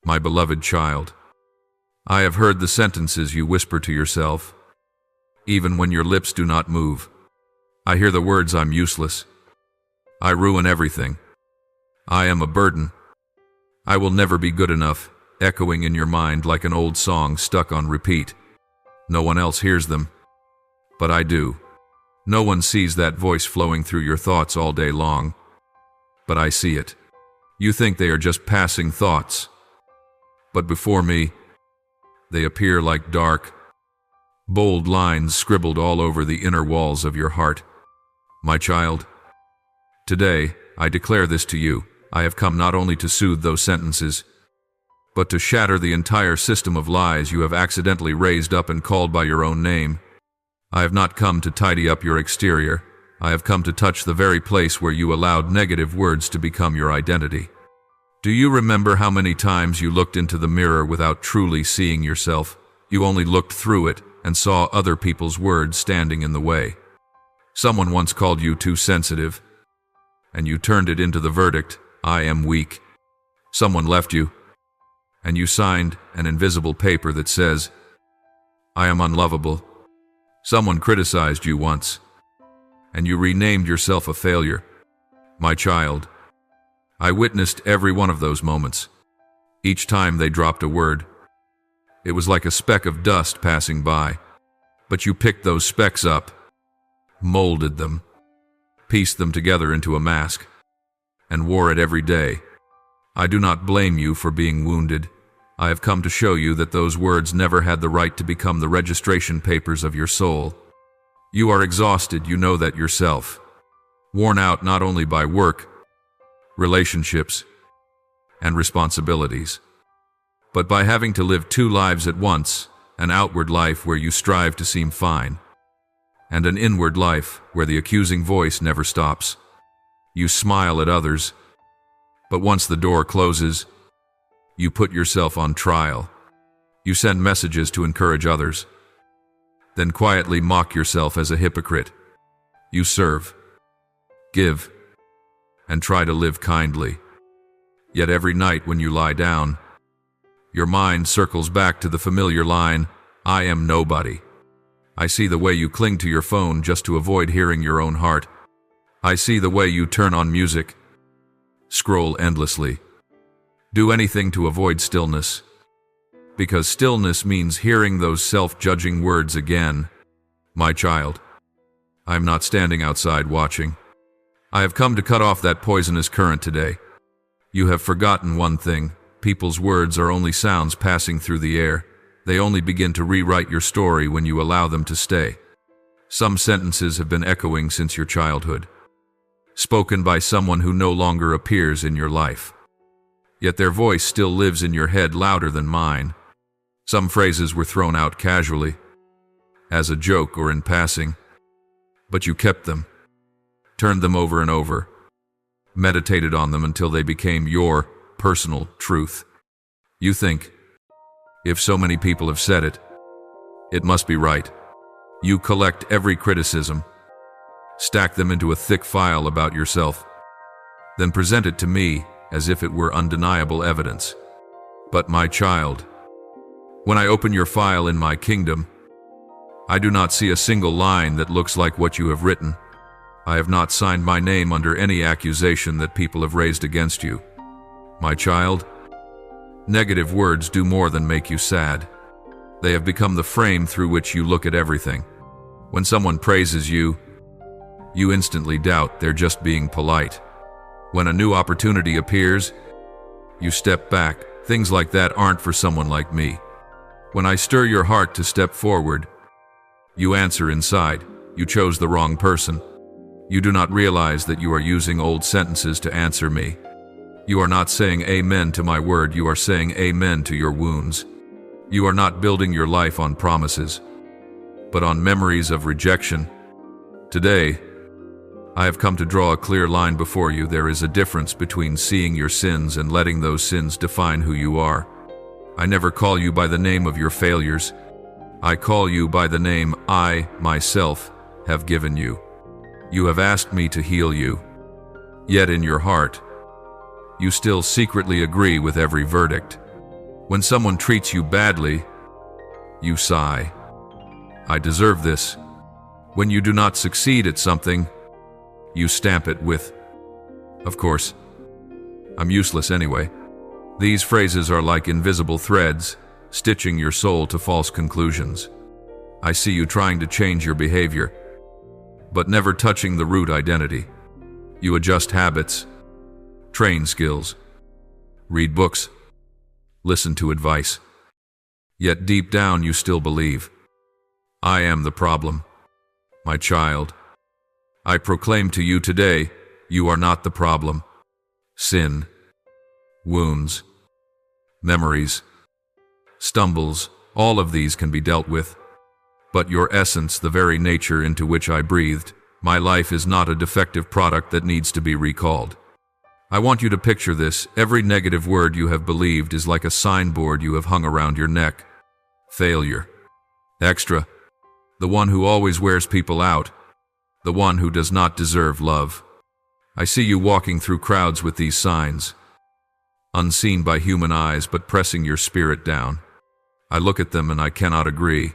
My beloved child, I have heard the sentences you whisper to yourself, even when your lips do not move. I hear the words, I'm useless. I ruin everything. I am a burden. I will never be good enough, echoing in your mind like an old song stuck on repeat. No one else hears them, but I do. No one sees that voice flowing through your thoughts all day long, but I see it. You think they are just passing thoughts, but before me, they appear like dark, bold lines scribbled all over the inner walls of your heart. My child, today I declare this to you. I have come not only to soothe those sentences, but to shatter the entire system of lies you have accidentally raised up and called by your own name. I have not come to tidy up your exterior. I have come to touch the very place where you allowed negative words to become your identity. Do you remember how many times you looked into the mirror without truly seeing yourself? You only looked through it and saw other people's words standing in the way. Someone once called you too sensitive, and you turned it into the verdict, I am weak. Someone left you, and you signed an invisible paper that says, I am unlovable. Someone criticized you once, and you renamed yourself a failure. My child, I witnessed every one of those moments. Each time they dropped a word, it was like a speck of dust passing by. But you picked those specks up, molded them, pieced them together into a mask, and wore it every day. I do not blame you for being wounded. I have come to show you that those words never had the right to become the registration papers of your soul. You are exhausted, you know that yourself. Worn out not only by work, relationships, and responsibilities, but by having to live two lives at once, an outward life where you strive to seem fine, and an inward life where the accusing voice never stops. You smile at others, but once the door closes, you put yourself on trial. You send messages to encourage others, then quietly mock yourself as a hypocrite. You serve, give, and try to live kindly. Yet every night when you lie down, your mind circles back to the familiar line, I am nobody. I see the way you cling to your phone just to avoid hearing your own heart. I see the way you turn on music, scroll endlessly, do anything to avoid stillness, because stillness means hearing those self-judging words again. My child, I am not standing outside watching. I have come to cut off that poisonous current today. You have forgotten one thing. People's words are only sounds passing through the air. They only begin to rewrite your story when you allow them to stay. Some sentences have been echoing since your childhood, spoken by someone who no longer appears in your life. Yet their voice still lives in your head louder than mine. Some phrases were thrown out casually, as a joke or in passing, but you kept them, turned them over and over, meditated on them until they became your personal truth. You think, if so many people have said it, it must be right. You collect every criticism, stack them into a thick file about yourself, then present it to me as if it were undeniable evidence. But my child, when I open your file in my kingdom, I do not see a single line that looks like what you have written. I have not signed my name under any accusation that people have raised against you. My child, negative words do more than make you sad. They have become the frame through which you look at everything. When someone praises you, you instantly doubt they're just being polite. When a new opportunity appears, you step back. Things like that aren't for someone like me. When I stir your heart to step forward, you answer inside, you chose the wrong person. You do not realize that you are using old sentences to answer me. You are not saying amen to my word, you are saying amen to your wounds. You are not building your life on promises, but on memories of rejection. Today, I have come to draw a clear line before you. There is a difference between seeing your sins and letting those sins define who you are. I never call you by the name of your failures. I call you by the name I, myself, have given you. You have asked me to heal you. Yet in your heart, you still secretly agree with every verdict. When someone treats you badly, you sigh. I deserve this. When you do not succeed at something, you stamp it with, of course, I'm useless anyway. These phrases are like invisible threads, stitching your soul to false conclusions. I see you trying to change your behavior, but never touching the root identity. You adjust habits, train skills, read books, listen to advice. Yet deep down you still believe, I am the problem. My child, I proclaim to you today, you are not the problem. Sin, wounds, memories, stumbles, all of these can be dealt with. But your essence, the very nature into which I breathed, my life is not a defective product that needs to be recalled. I want you to picture this. Every negative word you have believed is like a signboard you have hung around your neck. Failure. Extra. The one who always wears people out. The one who does not deserve love. I see you walking through crowds with these signs, unseen by human eyes but pressing your spirit down. I look at them and I cannot agree.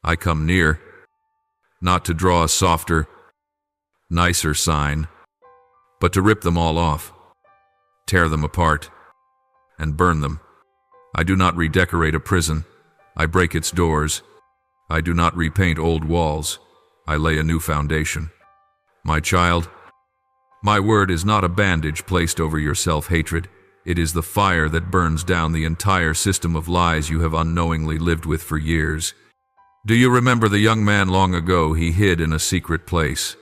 I come near, not to draw a softer, nicer sign, but to rip them all off, tear them apart, and burn them. I do not redecorate a prison. I break its doors. I do not repaint old walls. I lay a new foundation. My child, my word is not a bandage placed over your self-hatred. It is the fire that burns down the entire system of lies you have unknowingly lived with for years. Do you remember the young man long ago? He hid in a secret place,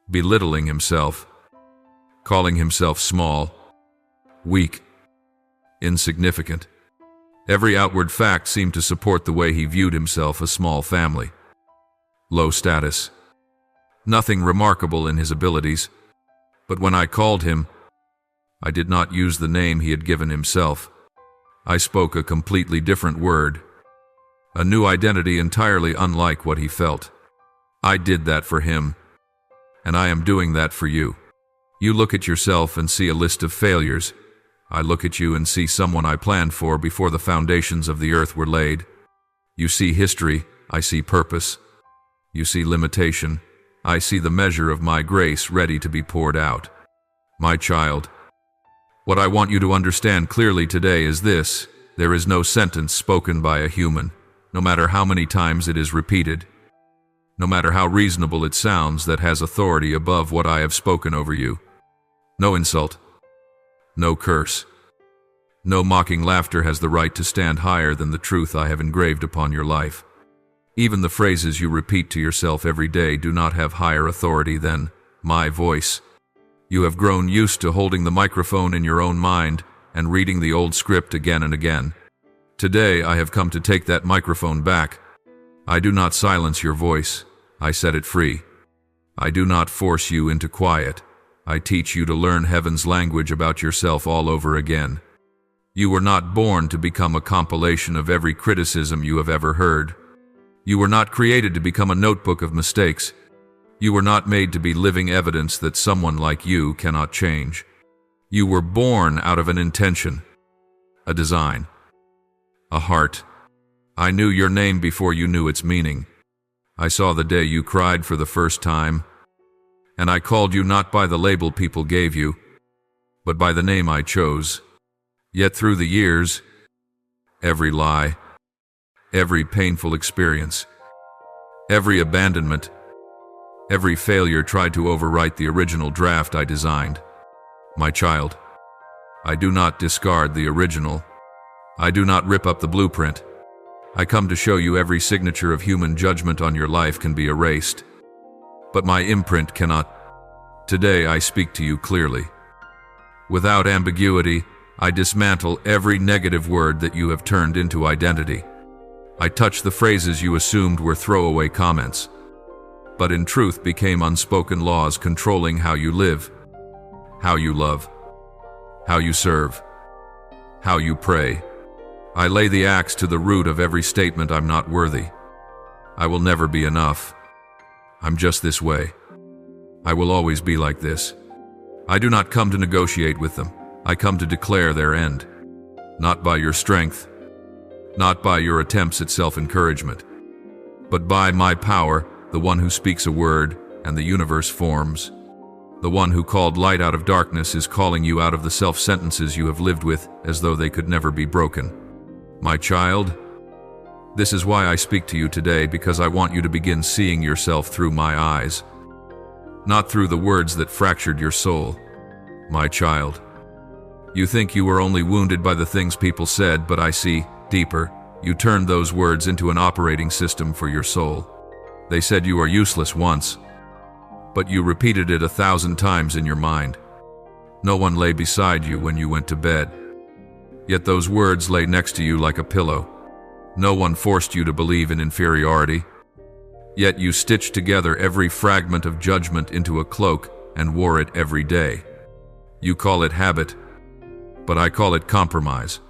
belittling himself, calling himself small, weak, insignificant. Every outward fact seemed to support the way he viewed himself: a small family, low status, nothing remarkable in his abilities. But when I called him, I did not use the name he had given himself. I spoke a completely different word, a new identity entirely unlike what he felt. I did that for him, and I am doing that for you. You look at yourself and see a list of failures. I look at you and see someone I planned for before the foundations of the earth were laid. You see history, I see purpose. You see limitation, I see the measure of my grace ready to be poured out. My child, what I want you to understand clearly today is this: there is no sentence spoken by a human, no matter how many times it is repeated, no matter how reasonable it sounds, that has authority above what I have spoken over you. No insult, no curse, no mocking laughter has the right to stand higher than the truth I have engraved upon your life. Even the phrases you repeat to yourself every day do not have higher authority than my voice. You have grown used to holding the microphone in your own mind and reading the old script again and again. Today I have come to take that microphone back. I do not silence your voice. I set it free. I do not force you into quiet. I teach you to learn heaven's language about yourself all over again. You were not born to become a compilation of every criticism you have ever heard. You were not created to become a notebook of mistakes. You were not made to be living evidence that someone like you cannot change. You were born out of an intention, a design, a heart. I knew your name before you knew its meaning. I saw the day you cried for the first time, and I called you not by the label people gave you, but by the name I chose. Yet through the years, every lie, every painful experience, every abandonment, every failure tried to overwrite the original draft I designed. My child, I do not discard the original. I do not rip up the blueprint. I come to show you every signature of human judgment on your life can be erased, but my imprint cannot. Today I speak to you clearly. Without ambiguity, I dismantle every negative word that you have turned into identity. I touch the phrases you assumed were throwaway comments, but in truth became unspoken laws controlling how you live, how you love, how you serve, how you pray. I lay the axe to the root of every statement: I'm not worthy. I will never be enough. I'm just this way. I will always be like this. I do not come to negotiate with them. I come to declare their end. not by your strength, not by your attempts at self-encouragement, but by my power, the one who speaks a word, and the universe forms. The one who called light out of darkness is calling you out of the self-sentences you have lived with as though they could never be broken. My child, this is why I speak to you today, because I want you to begin seeing yourself through my eyes, not through the words that fractured your soul. My child, you think you were only wounded by the things people said, but I see deeper. You turned those words into an operating system for your soul. They said you are useless once, but you repeated it 1,000 times in your mind. No one lay beside you when you went to bed, yet those words lay next to you like a pillow. No one forced you to believe in inferiority, yet you stitched together every fragment of judgment into a cloak and wore it every day. You call it habit, but I call it compromise.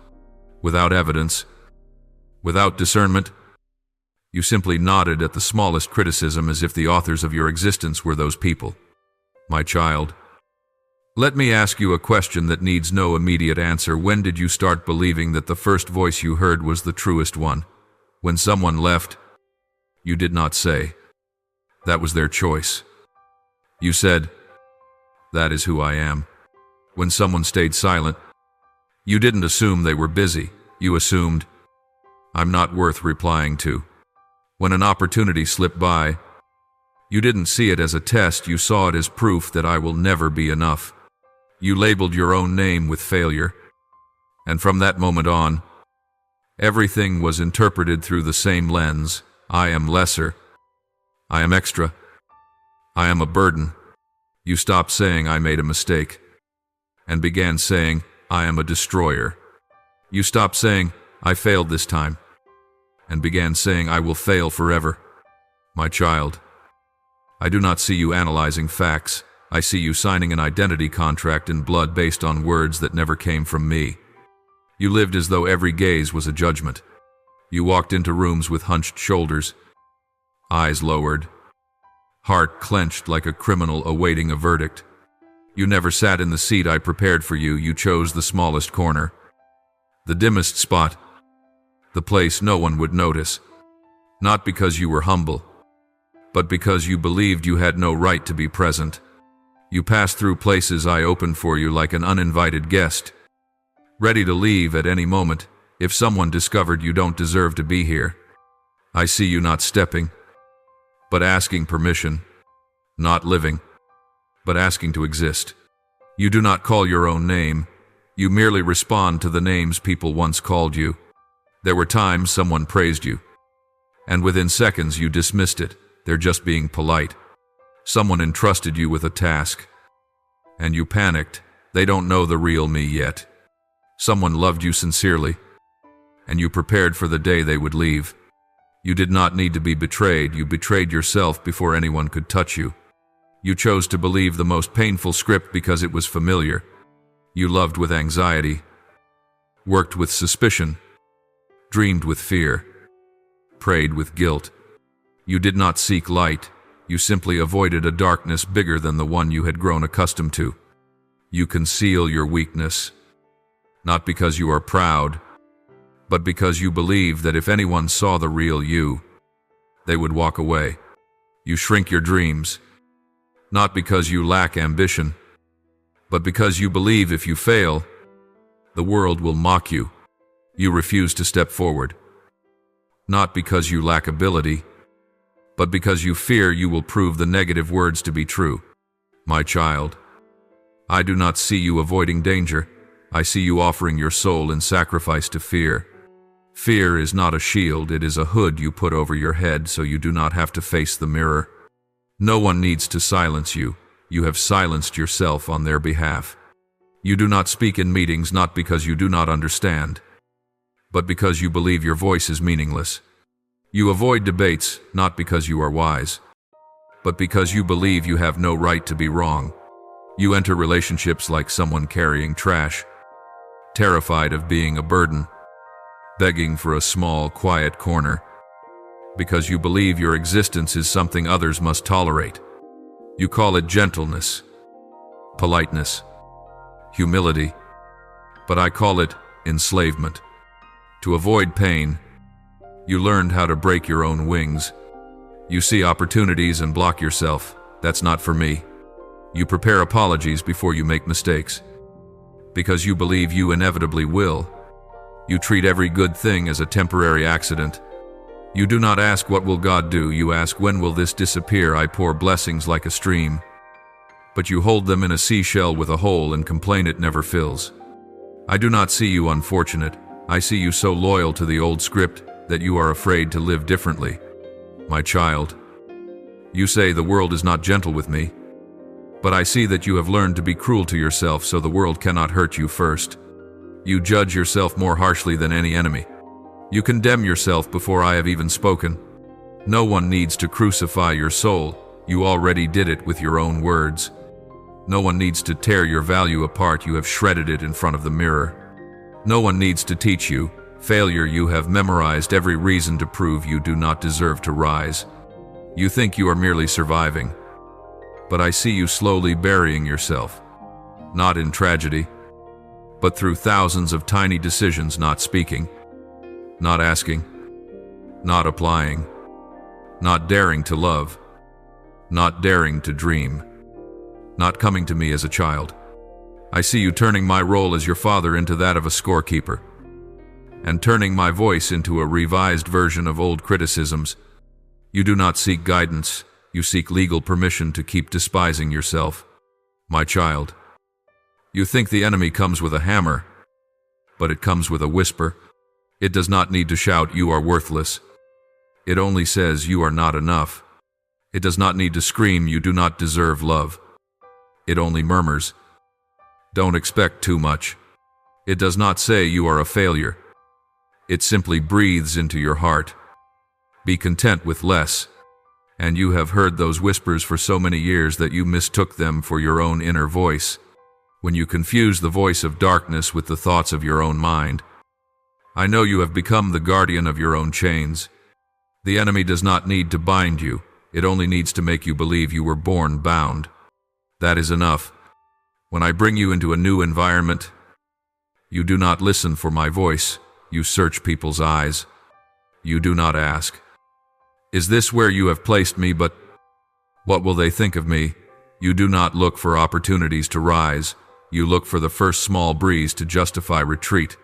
Without evidence, without discernment, you simply nodded at the smallest criticism as if the authors of your existence were those people. My child, let me ask you a question that needs no immediate answer. When did you start believing that the first voice you heard was the truest one? When someone left, you did not say, "That was their choice." You said, "That is who I am." When someone stayed silent, you didn't assume they were busy. You assumed, "I'm not worth replying to." When an opportunity slipped by, you didn't see it as a test, you saw it as proof that I will never be enough. You labeled your own name with failure, and from that moment on, everything was interpreted through the same lens. I am lesser. I am extra. I am a burden. You stopped saying I made a mistake, and began saying I am a destroyer. You stopped saying I failed this time, and began saying I will fail forever. My child, I do not see you analyzing facts. I see you signing an identity contract in blood based on words that never came from me. You lived as though every gaze was a judgment. You walked into rooms with hunched shoulders, eyes lowered, heart clenched like a criminal awaiting a verdict. You never sat in the seat I prepared for you. You chose the smallest corner, the dimmest spot, the place no one would notice, not because you were humble, but because you believed you had no right to be present. You passed through places I opened for you like an uninvited guest, ready to leave at any moment if someone discovered you don't deserve to be here. I see you not stepping, but asking permission, not living, but asking to exist. You do not call your own name. You merely respond to the names people once called you. There were times someone praised you, and within seconds you dismissed it. They're just being polite. Someone entrusted you with a task, and you panicked. They don't know the real me yet. Someone loved you sincerely, and you prepared for the day they would leave. You did not need to be betrayed. You betrayed yourself before anyone could touch you. You chose to believe the most painful script because it was familiar. You loved with anxiety, worked with suspicion, dreamed with fear, prayed with guilt. You did not seek light. You simply avoided a darkness bigger than the one you had grown accustomed to. You conceal your weakness, not because you are proud, but because you believe that if anyone saw the real you, they would walk away. You shrink your dreams, not because you lack ambition, but because you believe if you fail, the world will mock you. You refuse to step forward, not because you lack ability, but because you fear you will prove the negative words to be true. My child, I do not see you avoiding danger. I see you offering your soul in sacrifice to fear. Fear is not a shield, it is a hood you put over your head so you do not have to face the mirror. No one needs to silence you. You have silenced yourself on their behalf. You do not speak in meetings not because you do not understand, but because you believe your voice is meaningless. You avoid debates not because you are wise, but because you believe you have no right to be wrong. You enter relationships like someone carrying trash, terrified of being a burden, begging for a small, quiet corner, because you believe your existence is something others must tolerate. You call it gentleness, politeness, humility, but I call it enslavement. To avoid pain, you learned how to break your own wings. You see opportunities and block yourself. That's not for me. You prepare apologies before you make mistakes. Because you believe you inevitably will. You treat every good thing as a temporary accident. You do not ask what will God do, you ask when will this disappear. I pour blessings like a stream. But you hold them in a seashell with a hole and complain it never fills. I do not see you unfortunate. I see you so loyal to the old script that you are afraid to live differently. My child, you say the world is not gentle with me, but I see that you have learned to be cruel to yourself so the world cannot hurt you first. You judge yourself more harshly than any enemy. You condemn yourself before I have even spoken. No one needs to crucify your soul. You already did it with your own words. No one needs to tear your value apart. You have shredded it in front of the mirror. No one needs to teach you. Failure, you have memorized every reason to prove you do not deserve to rise. You think you are merely surviving. But I see you slowly burying yourself. Not in tragedy, but through thousands of tiny decisions, not speaking, not asking, not applying, not daring to love, not daring to dream, not coming to me as a child. I see you turning my role as your father into that of a scorekeeper, and turning my voice into a revised version of old criticisms. You do not seek guidance, you seek legal permission to keep despising yourself. My child, you think the enemy comes with a hammer, but it comes with a whisper. It does not need to shout, you are worthless. It only says, you are not enough. It does not need to scream, you do not deserve love. It only murmurs, don't expect too much. It does not say you are a failure. It simply breathes into your heart. Be content with less. And you have heard those whispers for so many years that you mistook them for your own inner voice. When you confuse the voice of darkness with the thoughts of your own mind. I know you have become the guardian of your own chains. The enemy does not need to bind you. It only needs to make you believe you were born bound. That is enough. When I bring you into a new environment, you do not listen for my voice. You search people's eyes. You do not ask, is this where you have placed me, but what will they think of me? You do not look for opportunities to rise. You look for the first small breeze to justify retreat.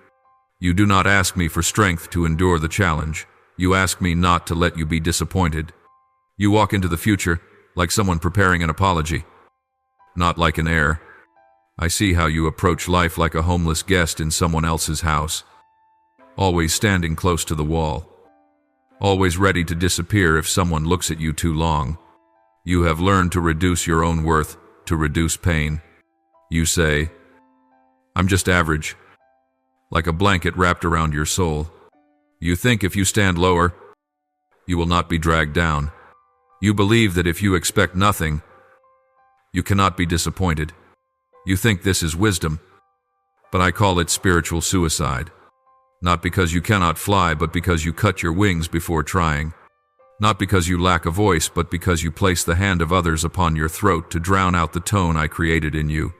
You do not ask me for strength to endure the challenge. You ask me not to let you be disappointed. You walk into the future like someone preparing an apology, not like an heir. I see how you approach life like a homeless guest in someone else's house, always standing close to the wall, always ready to disappear if someone looks at you too long. You have learned to reduce your own worth, to reduce pain. You say, I'm just average, like a blanket wrapped around your soul. You think if you stand lower, you will not be dragged down. You believe that if you expect nothing, you cannot be disappointed. You think this is wisdom, but I call it spiritual suicide. Not because you cannot fly, but because you cut your wings before trying. Not because you lack a voice, but because you place the hand of others upon your throat to drown out the tone I created in you.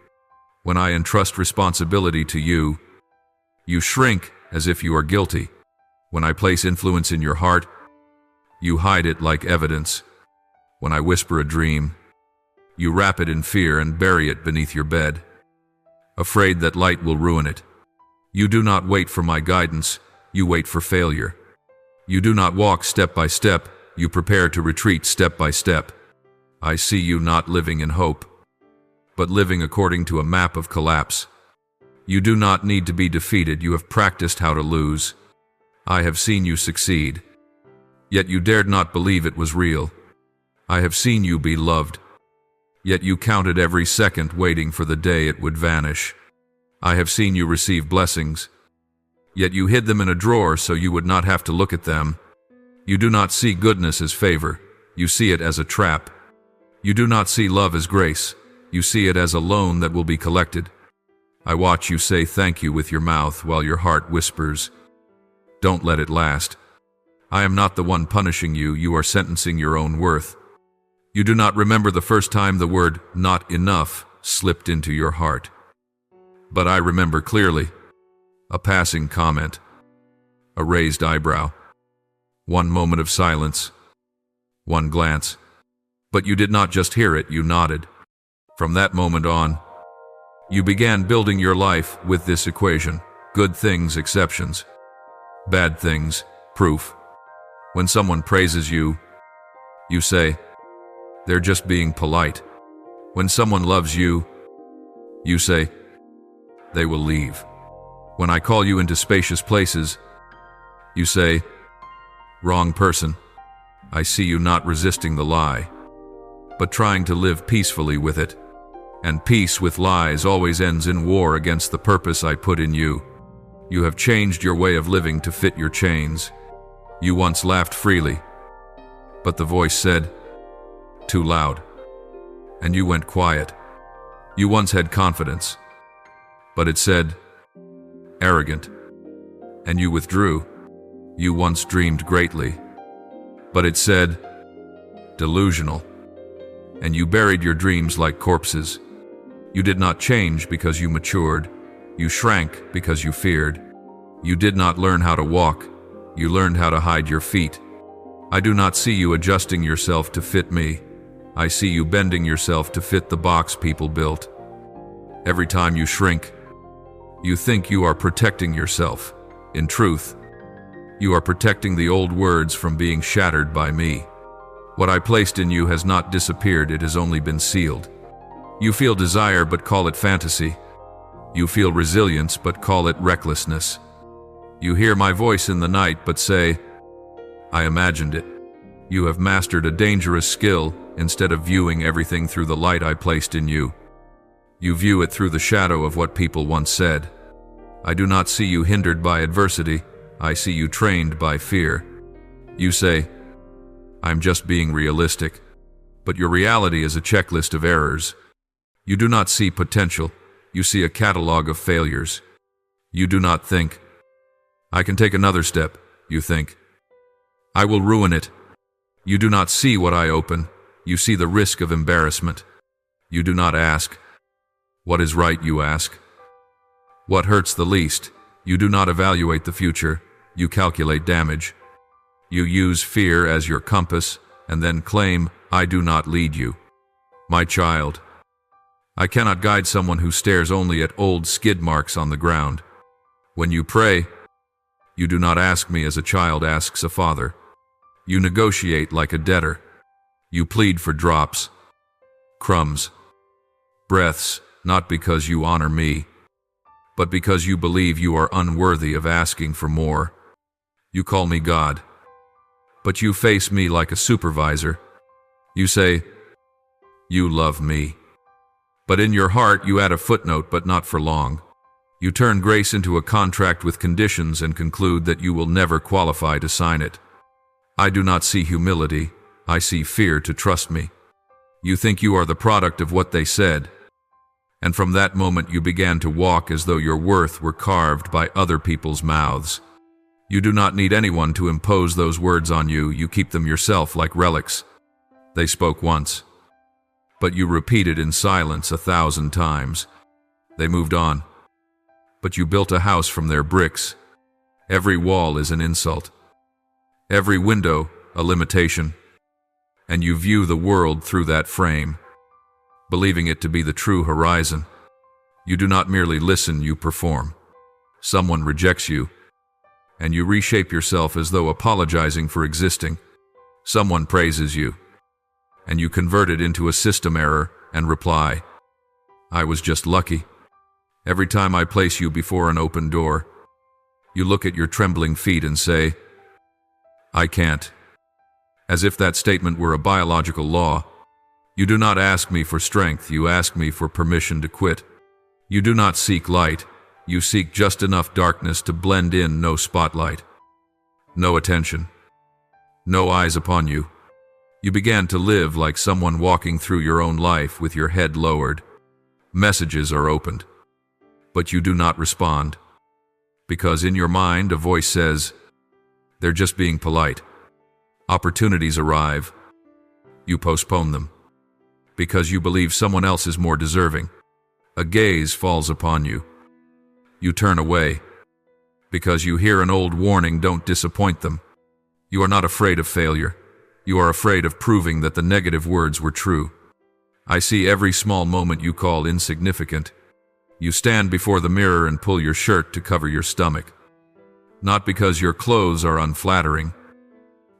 When I entrust responsibility to you, you shrink as if you are guilty. When I place influence in your heart, you hide it like evidence. When I whisper a dream, you wrap it in fear and bury it beneath your bed, afraid that light will ruin it. You do not wait for my guidance, you wait for failure. You do not walk step by step, you prepare to retreat step by step. I see you not living in hope, but living according to a map of collapse. You do not need to be defeated, you have practiced how to lose. I have seen you succeed, yet you dared not believe it was real. I have seen you be loved, yet you counted every second waiting for the day it would vanish. I have seen you receive blessings, yet you hid them in a drawer so you would not have to look at them. You do not see goodness as favor, you see it as a trap. You do not see love as grace, you see it as a loan that will be collected. I watch you say thank you with your mouth while your heart whispers, don't let it last. I am not the one punishing you, you are sentencing your own worth. You do not remember the first time the word not enough slipped into your heart. But I remember clearly. A passing comment. A raised eyebrow. One moment of silence. One glance. But you did not just hear it, you nodded. From that moment on, you began building your life with this equation. Good things, exceptions. Bad things, proof. When someone praises you, you say, they're just being polite. When someone loves you, you say, they will leave. When I call you into spacious places, you say, wrong person. I see you not resisting the lie, but trying to live peacefully with it. And peace with lies always ends in war against the purpose I put in you. You have changed your way of living to fit your chains. You once laughed freely, but the voice said, too loud. And you went quiet. You once had confidence, but it said, arrogant. And you withdrew. You once dreamed greatly, but it said, delusional. And you buried your dreams like corpses. You did not change because you matured. You shrank because you feared. You did not learn how to walk. You learned how to hide your feet. I do not see you adjusting yourself to fit me. I see you bending yourself to fit the box people built. Every time you shrink, you think you are protecting yourself. In truth, you are protecting the old words from being shattered by me. What I placed in you has not disappeared, it has only been sealed. You feel desire but call it fantasy. You feel resilience but call it recklessness. You hear my voice in the night but say, I imagined it. You have mastered a dangerous skill instead of viewing everything through the light I placed in you. You view it through the shadow of what people once said. I do not see you hindered by adversity. I see you trained by fear. You say, I'm just being realistic. But your reality is a checklist of errors. You do not see potential. You see a catalog of failures. You do not think, I can take another step. You think, I will ruin it. You do not see what I open. You see the risk of embarrassment. You do not ask, what is right, you ask. What hurts the least? You do not evaluate the future. You calculate damage. You use fear as your compass and then claim, I do not lead you. My child, I cannot guide someone who stares only at old skid marks on the ground. When you pray, you do not ask me as a child asks a father. You negotiate like a debtor. You plead for drops, crumbs, breaths, not because you honor me, but because you believe you are unworthy of asking for more. You call me God, but you face me like a supervisor. You say, you love me. But in your heart you add a footnote, but not for long. You turn grace into a contract with conditions and conclude that you will never qualify to sign it. I do not see humility. I see fear to trust me. You think you are the product of what they said. And from that moment you began to walk as though your worth were carved by other people's mouths. You do not need anyone to impose those words on you. You keep them yourself like relics. They spoke once, but you repeated in silence 1,000 times. They moved on, but you built a house from their bricks. Every wall is an insult. Every window, a limitation. And you view the world through that frame, believing it to be the true horizon. You do not merely listen, you perform. Someone rejects you, and you reshape yourself as though apologizing for existing. Someone praises you, and you convert it into a system error and reply, I was just lucky. Every time I place you before an open door, you look at your trembling feet and say, I can't. As if that statement were a biological law. You do not ask me for strength, you ask me for permission to quit. You do not seek light, you seek just enough darkness to blend in, no spotlight, no attention, no eyes upon you. You began to live like someone walking through your own life with your head lowered. Messages are opened, but you do not respond, because in your mind a voice says, they're just being polite. Opportunities arrive. You postpone them, because you believe someone else is more deserving. A gaze falls upon you. You turn away, Because you hear an old warning, don't disappoint them. You are not afraid of failure. You are afraid of proving that the negative words were true. I see every small moment you call insignificant. You stand before the mirror and pull your shirt to cover your stomach. Not because your clothes are unflattering,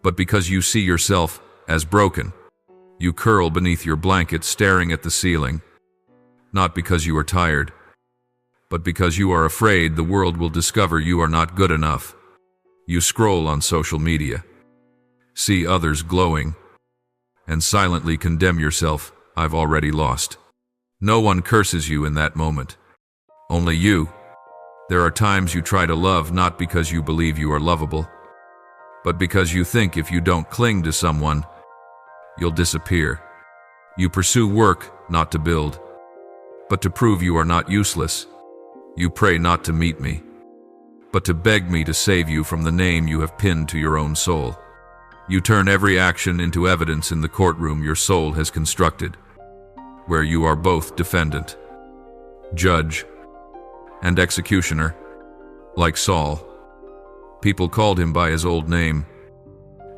but because you see yourself as broken. You curl beneath your blanket staring at the ceiling. Not because you are tired, but because you are afraid the world will discover you are not good enough. You scroll on social media, see others glowing, and silently condemn yourself. I've already lost. No one curses you in that moment. Only you. There are times you try to love not because you believe you are lovable, but because you think if you don't cling to someone, you'll disappear. You pursue work not to build, but to prove you are not useless. You pray not to meet me, but to beg me to save you from the name you have pinned to your own soul. You turn every action into evidence in the courtroom your soul has constructed, where you are both defendant, judge, and executioner. Like Saul, people called him by his old name,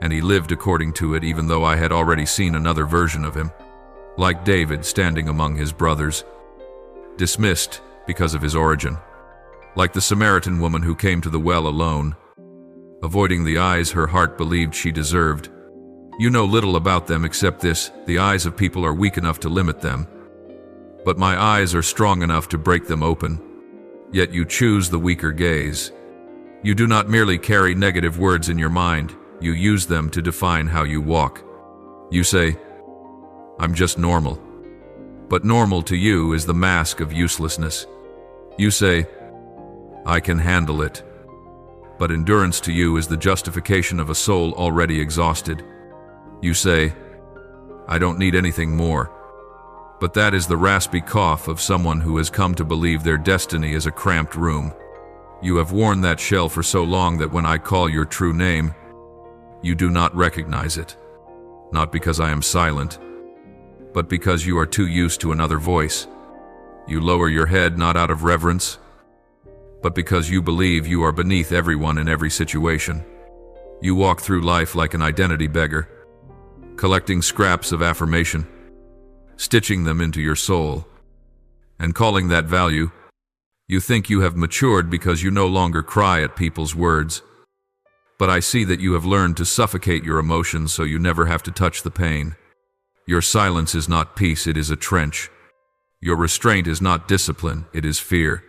and he lived according to it even though I had already seen another version of him. Like David standing among his brothers, dismissed because of his origin. Like the Samaritan woman who came to the well alone, avoiding the eyes her heart believed she deserved. You know little about them except this: the eyes of people are weak enough to limit them, but my eyes are strong enough to break them open. Yet you choose the weaker gaze. You do not merely carry negative words in your mind, you use them to define how you walk. You say, "I'm just normal." But normal to you is the mask of uselessness. You say, "I can handle it." But endurance to you is the justification of a soul already exhausted. You say, "I don't need anything more." But that is the raspy cough of someone who has come to believe their destiny is a cramped room. You have worn that shell for so long that when I call your true name, you do not recognize it. Not because I am silent, but because you are too used to another voice. You lower your head not out of reverence, but because you believe you are beneath everyone in every situation. You walk through life like an identity beggar, collecting scraps of affirmation, stitching them into your soul, and calling that value. You think you have matured because you no longer cry at people's words. But I see that you have learned to suffocate your emotions so you never have to touch the pain. Your silence is not peace, it is a trench. Your restraint is not discipline, it is fear.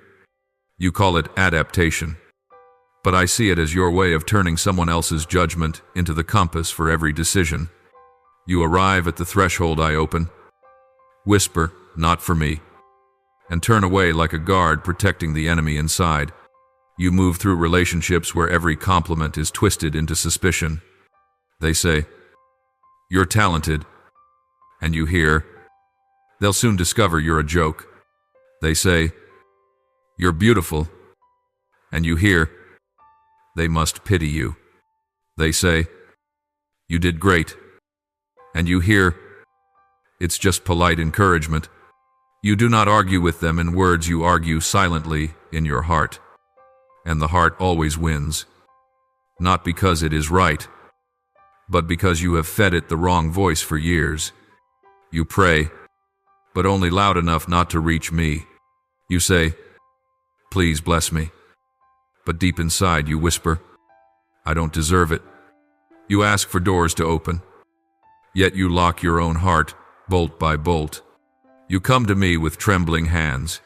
You call it adaptation, but I see it as your way of turning someone else's judgment into the compass for every decision. You arrive at the threshold I open, whisper, "Not for me," and turn away like a guard protecting the enemy inside. You move through relationships where every compliment is twisted into suspicion. They say, "You're talented," and you hear, "They'll soon discover you're a joke." They say, "You're beautiful," and you hear, "They must pity you." They say, "You did great," and you hear, "It's just polite encouragement." You do not argue with them in words, you argue silently in your heart. And the heart always wins. Not because it is right, but because you have fed it the wrong voice for years. You pray, but only loud enough not to reach me. You say, "Please bless me." But deep inside you whisper, "I don't deserve it." You ask for doors to open, yet you lock your own heart, bolt by bolt. You come to me with trembling hands,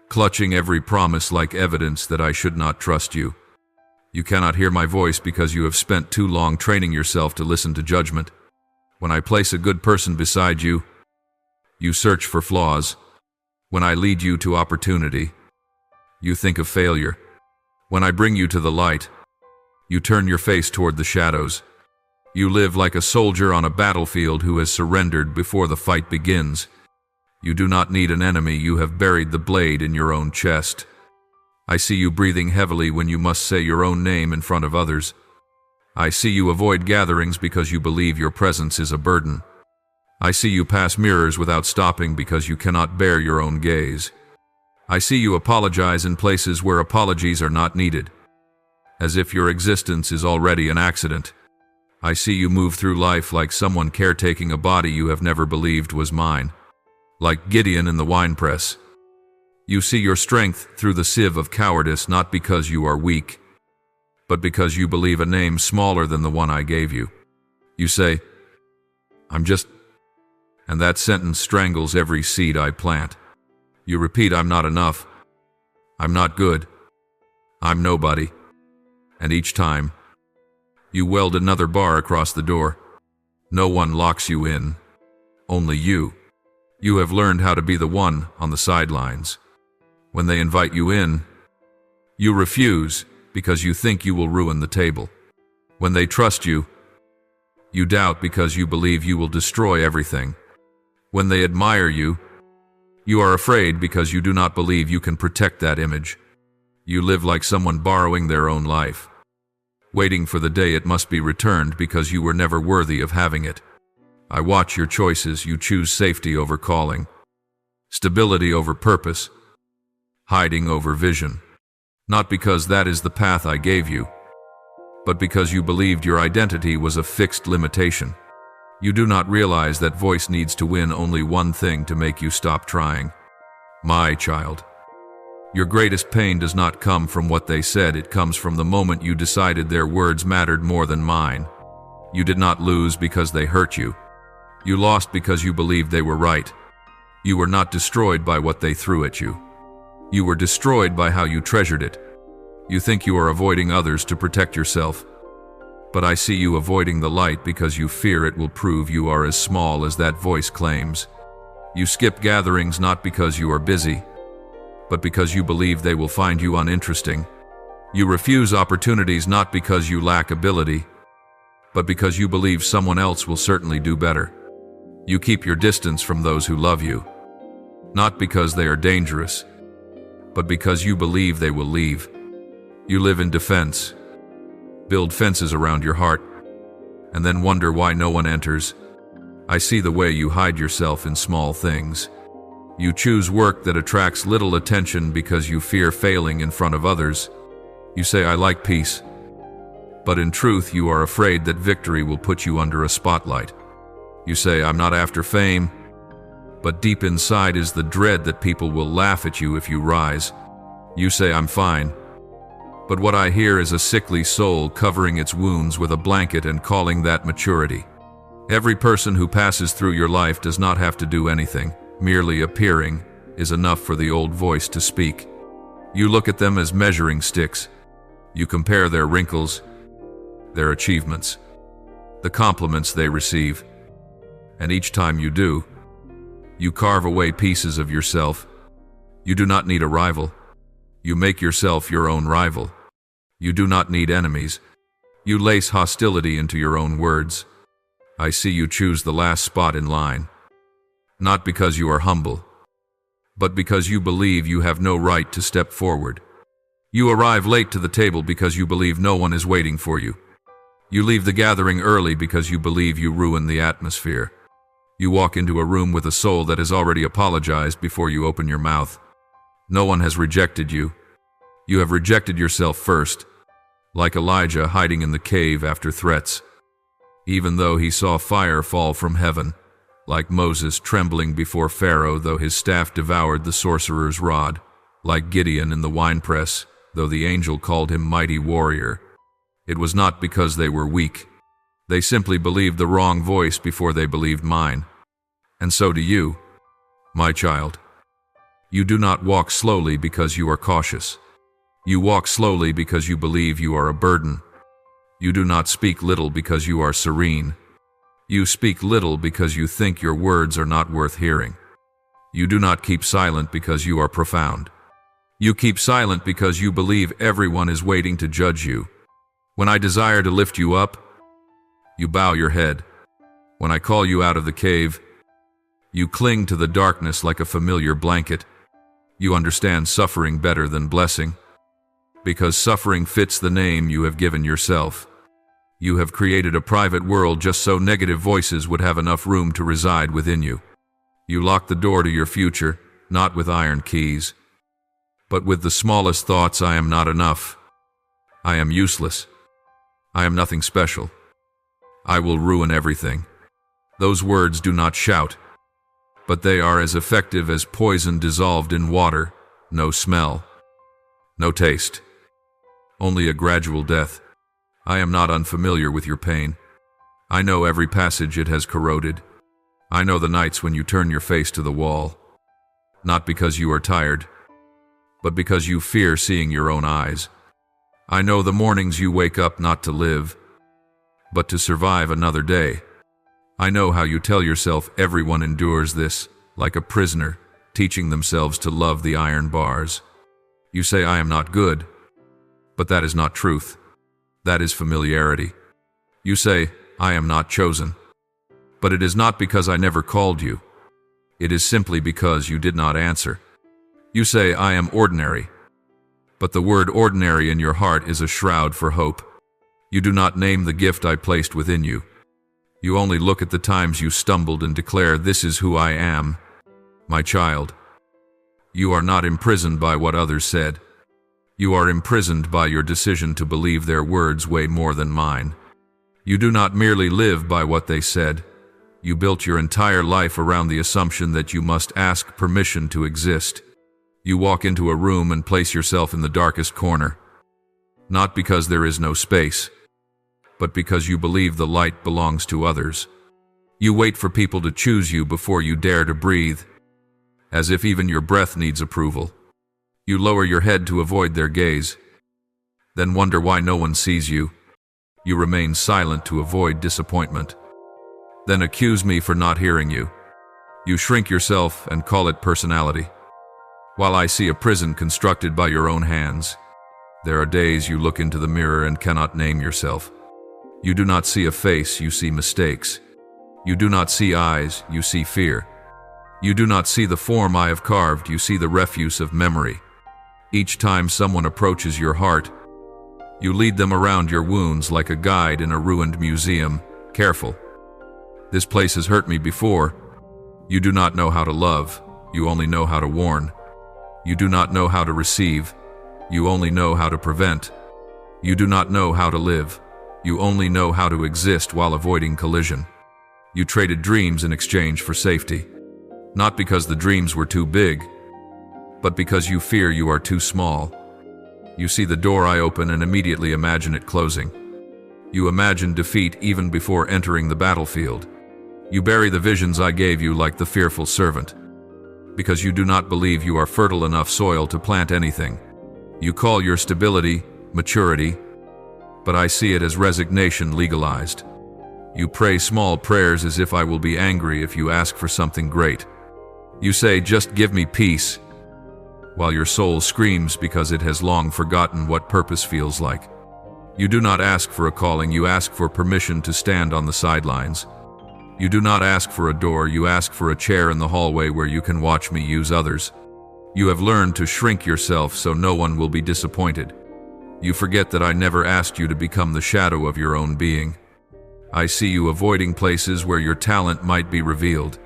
clutching every promise like evidence that I should not trust you. You cannot hear my voice because you have spent too long training yourself to listen to judgment. When I place a good person beside you, you search for flaws. When I lead you to opportunity, you think of failure. When I bring you to the light, you turn your face toward the shadows. You live like a soldier on a battlefield who has surrendered before the fight begins. You do not need an enemy, you have buried the blade in your own chest. I see you breathing heavily when you must say your own name in front of others. I see you avoid gatherings because you believe your presence is a burden. I see you pass mirrors without stopping because you cannot bear your own gaze. I see you apologize in places where apologies are not needed. as if your existence is already an accident. I see you move through life like someone caretaking a body you have never believed was mine. Like Gideon in the winepress. You see your strength through the sieve of cowardice, not because you are weak, but because you believe a name smaller than the one I gave you. You say, "I'm just," and that sentence strangles every seed I plant. You repeat, "I'm not enough. I'm not good. I'm nobody." And each time, you weld another bar across the door. No one locks you in. Only you. You have learned how to be the one on the sidelines. When they invite you in, you refuse because you think you will ruin the table. When they trust you, you doubt because you believe you will destroy everything. When they admire you, you are afraid because you do not believe you can protect that image. You live like someone borrowing their own life, waiting for the day it must be returned because you were never worthy of having it. I watch your choices. You choose safety over calling, stability over purpose, hiding over vision. Not because that is the path I gave you, but because you believed your identity was a fixed limitation. You do not realize that voice needs to win only one thing to make you stop trying. My child, your greatest pain does not come from what they said. It comes from the moment you decided their words mattered more than mine. You did not lose because they hurt you. You lost because you believed they were right. You were not destroyed by what they threw at you. You were destroyed by how you treasured it. You think you are avoiding others to protect yourself. But I see you avoiding the light because you fear it will prove you are as small as that voice claims. You skip gatherings not because you are busy, but because you believe they will find you uninteresting. You refuse opportunities not because you lack ability, but because you believe someone else will certainly do better. You keep your distance from those who love you, not because they are dangerous, but because you believe they will leave. You live in defense, build fences around your heart, and then wonder why no one enters. I see the way you hide yourself in small things. You choose work that attracts little attention because you fear failing in front of others. You say, "I like peace," but in truth you are afraid that victory will put you under a spotlight. You say, "I'm not after fame," but deep inside is the dread that people will laugh at you if you rise. You say, "I'm fine," but what I hear is a sickly soul covering its wounds with a blanket and calling that maturity. Every person who passes through your life does not have to do anything. Merely appearing is enough for the old voice to speak. You look at them as measuring sticks. You compare their wrinkles, their achievements, the compliments they receive, and each time you do, you carve away pieces of yourself. You do not need a rival. You make yourself your own rival. You do not need enemies. You lace hostility into your own words. I see you choose the last spot in line, not because you are humble, but because you believe you have no right to step forward. You arrive late to the table because you believe no one is waiting for you. You leave the gathering early because you believe you ruin the atmosphere. You walk into a room with a soul that has already apologized before you open your mouth. No one has rejected you. You have rejected yourself first, like Elijah hiding in the cave after threats. Even though he saw fire fall from heaven, like Moses trembling before Pharaoh though his staff devoured the sorcerer's rod, like Gideon in the winepress, though the angel called him mighty warrior. It was not because they were weak. They simply believed the wrong voice before they believed mine. And so do you, my child. You do not walk slowly because you are cautious. You walk slowly because you believe you are a burden. You do not speak little because you are serene. You speak little because you think your words are not worth hearing. You do not keep silent because you are profound. You keep silent because you believe everyone is waiting to judge you. When I desire to lift you up, you bow your head. When I call you out of the cave, you cling to the darkness like a familiar blanket. You understand suffering better than blessing, because suffering fits the name you have given yourself. You have created a private world just so negative voices would have enough room to reside within you. You lock the door to your future, not with iron keys, but with the smallest thoughts: I am not enough. I am useless. I am nothing special. I will ruin everything. Those words do not shout, but they are as effective as poison dissolved in water. No smell, no taste, only a gradual death. I am not unfamiliar with your pain. I know every passage it has corroded. I know the nights when you turn your face to the wall, not because you are tired, but because you fear seeing your own eyes. I know the mornings you wake up not to live, but to survive another day. I know how you tell yourself everyone endures this, like a prisoner, teaching themselves to love the iron bars. You say I am not good, but that is not truth. That is familiarity. You say I am not chosen, but it is not because I never called you. It is simply because you did not answer. You say I am ordinary, but the word ordinary in your heart is a shroud for hope. You do not name the gift I placed within you. You only look at the times you stumbled and declare, "This is who I am." My child, you are not imprisoned by what others said. You are imprisoned by your decision to believe their words weigh more than mine. You do not merely live by what they said. You built your entire life around the assumption that you must ask permission to exist. You walk into a room and place yourself in the darkest corner, not because there is no space, but because you believe the light belongs to others. You wait for people to choose you before you dare to breathe, as if even your breath needs approval. You lower your head to avoid their gaze, then wonder why no one sees you. You remain silent to avoid disappointment, then accuse me for not hearing you. You shrink yourself and call it personality, while I see a prison constructed by your own hands. There are days you look into the mirror and cannot name yourself. You do not see a face, you see mistakes. You do not see eyes, you see fear. You do not see the form I have carved, you see the refuse of memory. Each time someone approaches your heart, you lead them around your wounds like a guide in a ruined museum. Careful. This place has hurt me before. You do not know how to love, you only know how to warn. You do not know how to receive, you only know how to prevent. You do not know how to live, you only know how to exist while avoiding collision. You traded dreams in exchange for safety, not because the dreams were too big, but because you fear you are too small. You see the door I open and immediately imagine it closing. You imagine defeat even before entering the battlefield. You bury the visions I gave you like the fearful servant, because you do not believe you are fertile enough soil to plant anything. You call your stability maturity, but I see it as resignation legalized. You pray small prayers as if I will be angry if you ask for something great. You say, "Just give me peace," while your soul screams because it has long forgotten what purpose feels like. You do not ask for a calling, you ask for permission to stand on the sidelines. You do not ask for a door, you ask for a chair in the hallway where you can watch me use others. You have learned to shrink yourself so no one will be disappointed. You forget that I never asked you to become the shadow of your own being. I see you avoiding places where your talent might be revealed.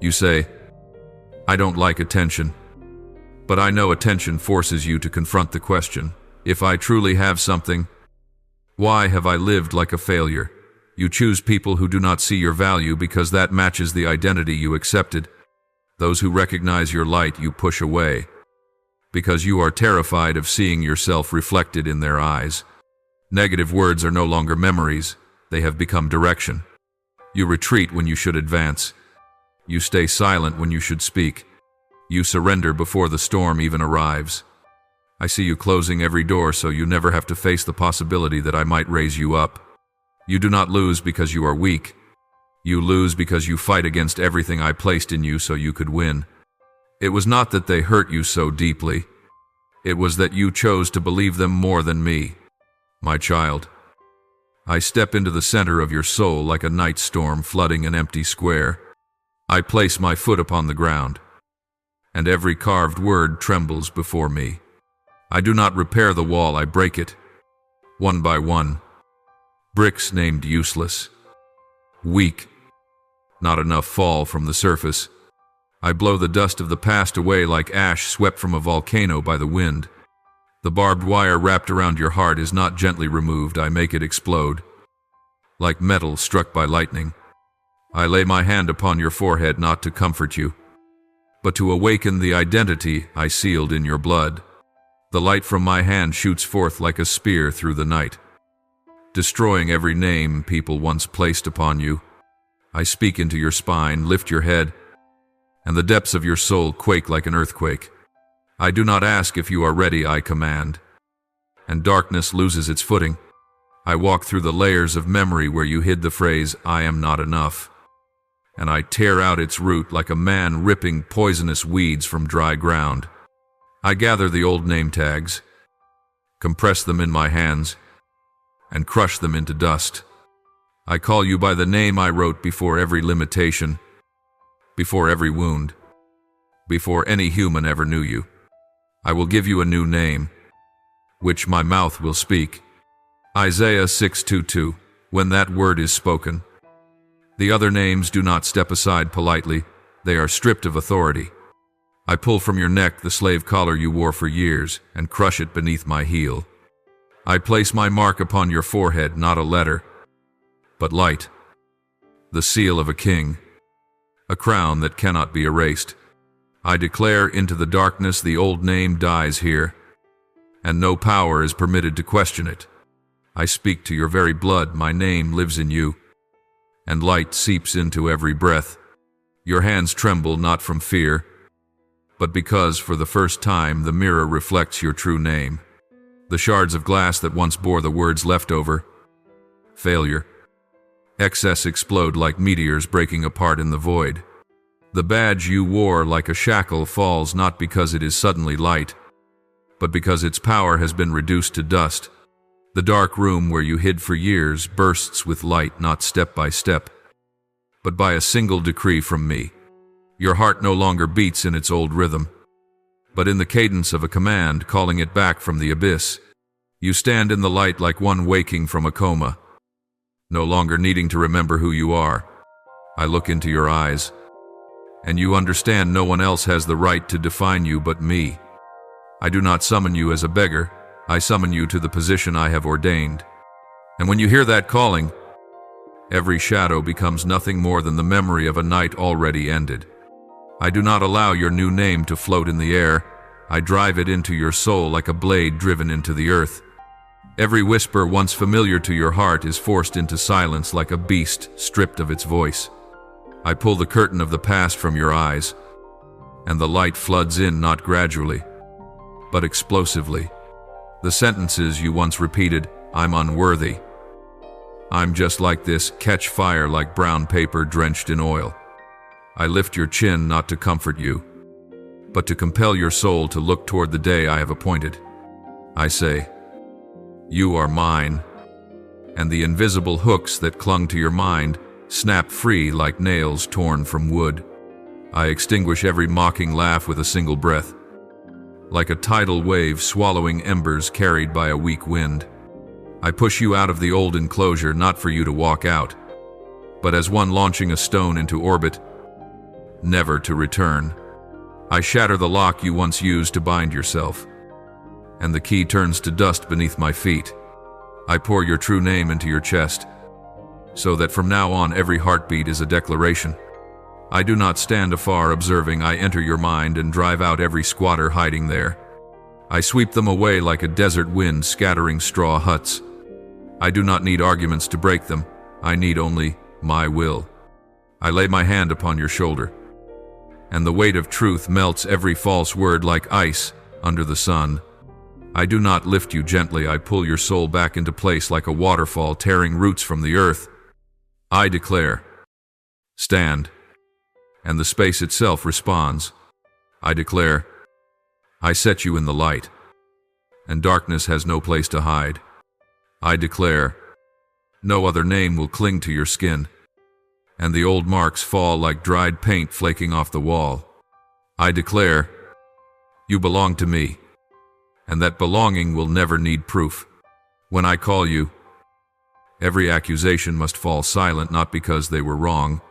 You say, "I don't like attention." But I know attention forces you to confront the question, if I truly have something, why have I lived like a failure? You choose people who do not see your value because that matches the identity you accepted. Those who recognize your light you push away, because you are terrified of seeing yourself reflected in their eyes. Negative words are no longer memories, they have become direction. You retreat when you should advance. You stay silent when you should speak. You surrender before the storm even arrives. I see you closing every door so you never have to face the possibility that I might raise you up. You do not lose because you are weak. You lose because you fight against everything I placed in you so you could win. It was not that they hurt you so deeply. It was that you chose to believe them more than me. My child, I step into the center of your soul like a night storm flooding an empty square. I place my foot upon the ground, and every carved word trembles before me. I do not repair the wall, I break it, one by one. Bricks named useless, weak, not enough fall from the surface. I blow the dust of the past away like ash swept from a volcano by the wind. The barbed wire wrapped around your heart is not gently removed, I make it explode. Like metal struck by lightning, I lay my hand upon your forehead not to comfort you, but to awaken the identity I sealed in your blood. The light from my hand shoots forth like a spear through the night, destroying every name people once placed upon you. I speak into your spine, lift your head, and the depths of your soul quake like an earthquake. I do not ask if you are ready, I command. And darkness loses its footing. I walk through the layers of memory where you hid the phrase, I am not enough. And I tear out its root like a man ripping poisonous weeds from dry ground. I gather the old name tags, compress them in my hands, and crush them into dust. I call you by the name I wrote before every limitation, before every wound, before any human ever knew you. I will give you a new name, which my mouth will speak. Isaiah 6:22. When that word is spoken, the other names do not step aside politely, they are stripped of authority. I pull from your neck the slave collar you wore for years and crush it beneath my heel. I place my mark upon your forehead, not a letter, but light, the seal of a king, a crown that cannot be erased. I declare into the darkness the old name dies here, and no power is permitted to question it. I speak to your very blood, my name lives in you, and light seeps into every breath. Your hands tremble not from fear, but because for the first time the mirror reflects your true name. The shards of glass that once bore the words leftover, failure, excess explode like meteors breaking apart in the void. The badge you wore like a shackle falls not because it is suddenly light, but because its power has been reduced to dust. The dark room where you hid for years bursts with light not step by step, but by a single decree from me. Your heart no longer beats in its old rhythm, but in the cadence of a command calling it back from the abyss. You stand in the light like one waking from a coma, no longer needing to remember who you are. I look into your eyes, and you understand no one else has the right to define you but me. I do not summon you as a beggar, I summon you to the position I have ordained. And when you hear that calling, every shadow becomes nothing more than the memory of a night already ended. I do not allow your new name to float in the air, I drive it into your soul like a blade driven into the earth. Every whisper once familiar to your heart is forced into silence like a beast stripped of its voice. I pull the curtain of the past from your eyes, and the light floods in not gradually, but explosively. The sentences you once repeated, I'm unworthy, I'm just like this, catch fire like brown paper drenched in oil. I lift your chin not to comfort you, but to compel your soul to look toward the day I have appointed. I say, you are mine, and the invisible hooks that clung to your mind snap free like nails torn from wood. I extinguish every mocking laugh with a single breath, like a tidal wave swallowing embers carried by a weak wind. I push you out of the old enclosure not for you to walk out, but as one launching a stone into orbit, never to return. I shatter the lock you once used to bind yourself, and the key turns to dust beneath my feet. I pour your true name into your chest, so that from now on every heartbeat is a declaration. I do not stand afar observing, I enter your mind and drive out every squatter hiding there. I sweep them away like a desert wind scattering straw huts. I do not need arguments to break them, I need only my will. I lay my hand upon your shoulder, and the weight of truth melts every false word like ice under the sun. I do not lift you gently, I pull your soul back into place like a waterfall tearing roots from the earth. I declare, stand, and the space itself responds. I declare, I set you in the light, and darkness has no place to hide. I declare, no other name will cling to your skin, and the old marks fall like dried paint flaking off the wall. I declare, you belong to me, and that belonging will never need proof. When I call you, every accusation must fall silent not because they were wrong,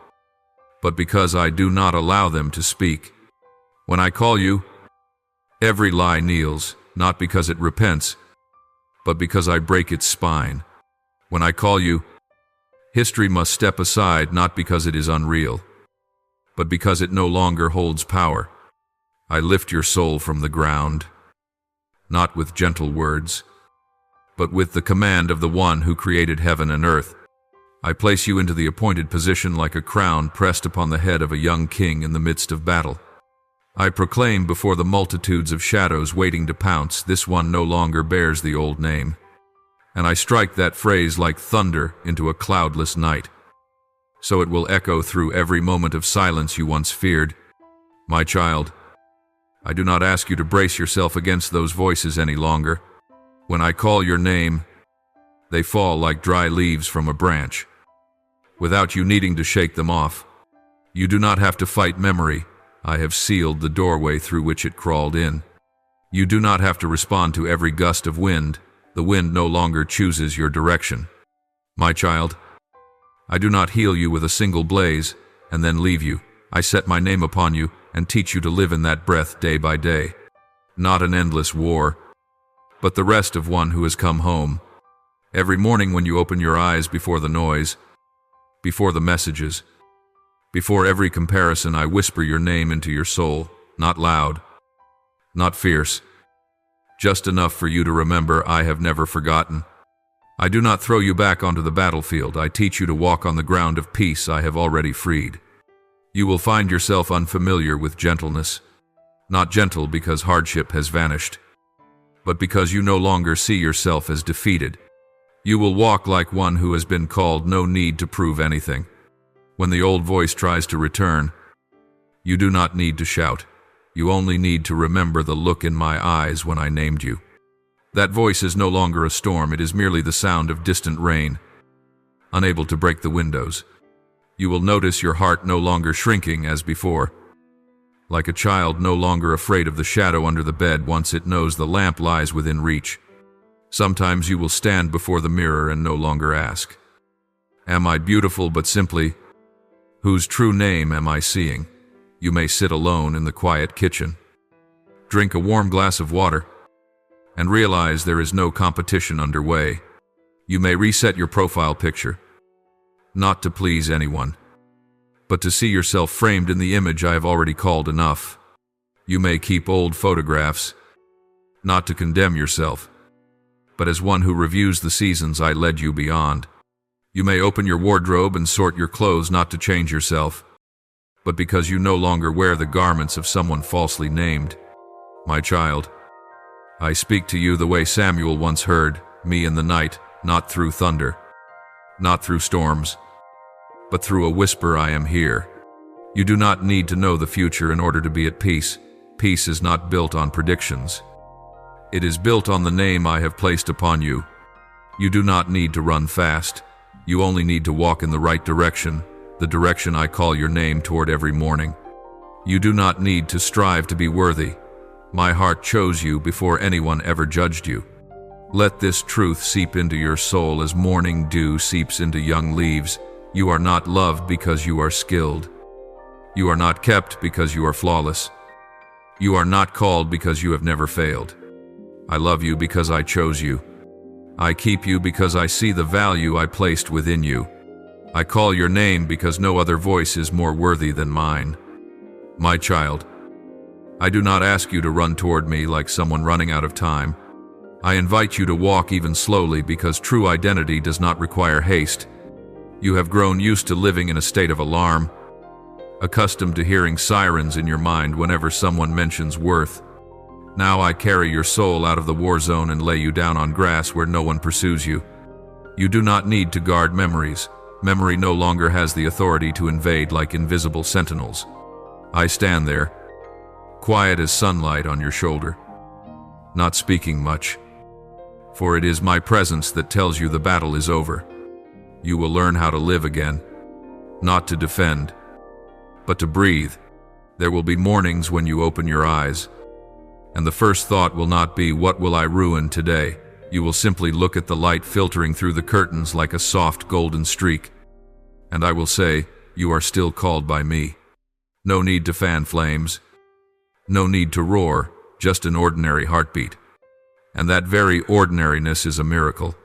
but because I do not allow them to speak. When I call you, every lie kneels, not because it repents, but because I break its spine. When I call you, history must step aside not because it is unreal, but because it no longer holds power. I lift your soul from the ground, not with gentle words, but with the command of the one who created heaven and earth. I place you into the appointed position like a crown pressed upon the head of a young king in the midst of battle. I proclaim before the multitudes of shadows waiting to pounce, this one no longer bears the old name. And I strike that phrase like thunder into a cloudless night, so it will echo through every moment of silence you once feared. My child, I do not ask you to brace yourself against those voices any longer. When I call your name, they fall like dry leaves from a branch, without you needing to shake them off. You do not have to fight memory. I have sealed the doorway through which it crawled in. You do not have to respond to every gust of wind. The wind no longer chooses your direction. My child, I do not heal you with a single blaze and then leave you. I set my name upon you and teach you to live in that breath day by day. Not an endless war, but the rest of one who has come home. Every morning when you open your eyes before the noise, before the messages, before every comparison, I whisper your name into your soul, not loud, not fierce, just enough for you to remember I have never forgotten. I do not throw you back onto the battlefield. I teach you to walk on the ground of peace I have already freed. You will find yourself unfamiliar with gentleness, not gentle because hardship has vanished, but because you no longer see yourself as defeated. You will walk like one who has been called, no need to prove anything. When the old voice tries to return, you do not need to shout. You only need to remember the look in my eyes when I named you. That voice is no longer a storm, it is merely the sound of distant rain, unable to break the windows. You will notice your heart no longer shrinking as before, like a child no longer afraid of the shadow under the bed once it knows the lamp lies within reach. Sometimes you will stand before the mirror and no longer ask, "Am I beautiful?" but simply, "Whose true name am I seeing?" You may sit alone in the quiet kitchen, drink a warm glass of water, and realize there is no competition underway. You may reset your profile picture, not to please anyone, but to see yourself framed in the image I have already called enough. You may keep old photographs, not to condemn yourself, but as one who reviews the seasons I led you beyond. You may open your wardrobe and sort your clothes not to change yourself, but because you no longer wear the garments of someone falsely named. My child, I speak to you the way Samuel once heard me in the night, not through thunder, not through storms, but through a whisper, "I am here." You do not need to know the future in order to be at peace. Peace is not built on predictions. It is built on the name I have placed upon you. You do not need to run fast. You only need to walk in the right direction, the direction I call your name toward every morning. You do not need to strive to be worthy. My heart chose you before anyone ever judged you. Let this truth seep into your soul as morning dew seeps into young leaves. You are not loved because you are skilled. You are not kept because you are flawless. You are not called because you have never failed. I love you because I chose you. I keep you because I see the value I placed within you. I call your name because no other voice is more worthy than mine. My child, I do not ask you to run toward me like someone running out of time. I invite you to walk even slowly because true identity does not require haste. You have grown used to living in a state of alarm, accustomed to hearing sirens in your mind whenever someone mentions worth. Now I carry your soul out of the war zone and lay you down on grass where no one pursues you. You do not need to guard memories. Memory no longer has the authority to invade like invisible sentinels. I stand there, quiet as sunlight on your shoulder, not speaking much, for it is my presence that tells you the battle is over. You will learn how to live again, not to defend, but to breathe. There will be mornings when you open your eyes, and the first thought will not be, "What will I ruin today?" You will simply look at the light filtering through the curtains like a soft golden streak, and I will say, "You are still called by me." No need to fan flames, no need to roar, just an ordinary heartbeat. And that very ordinariness is a miracle.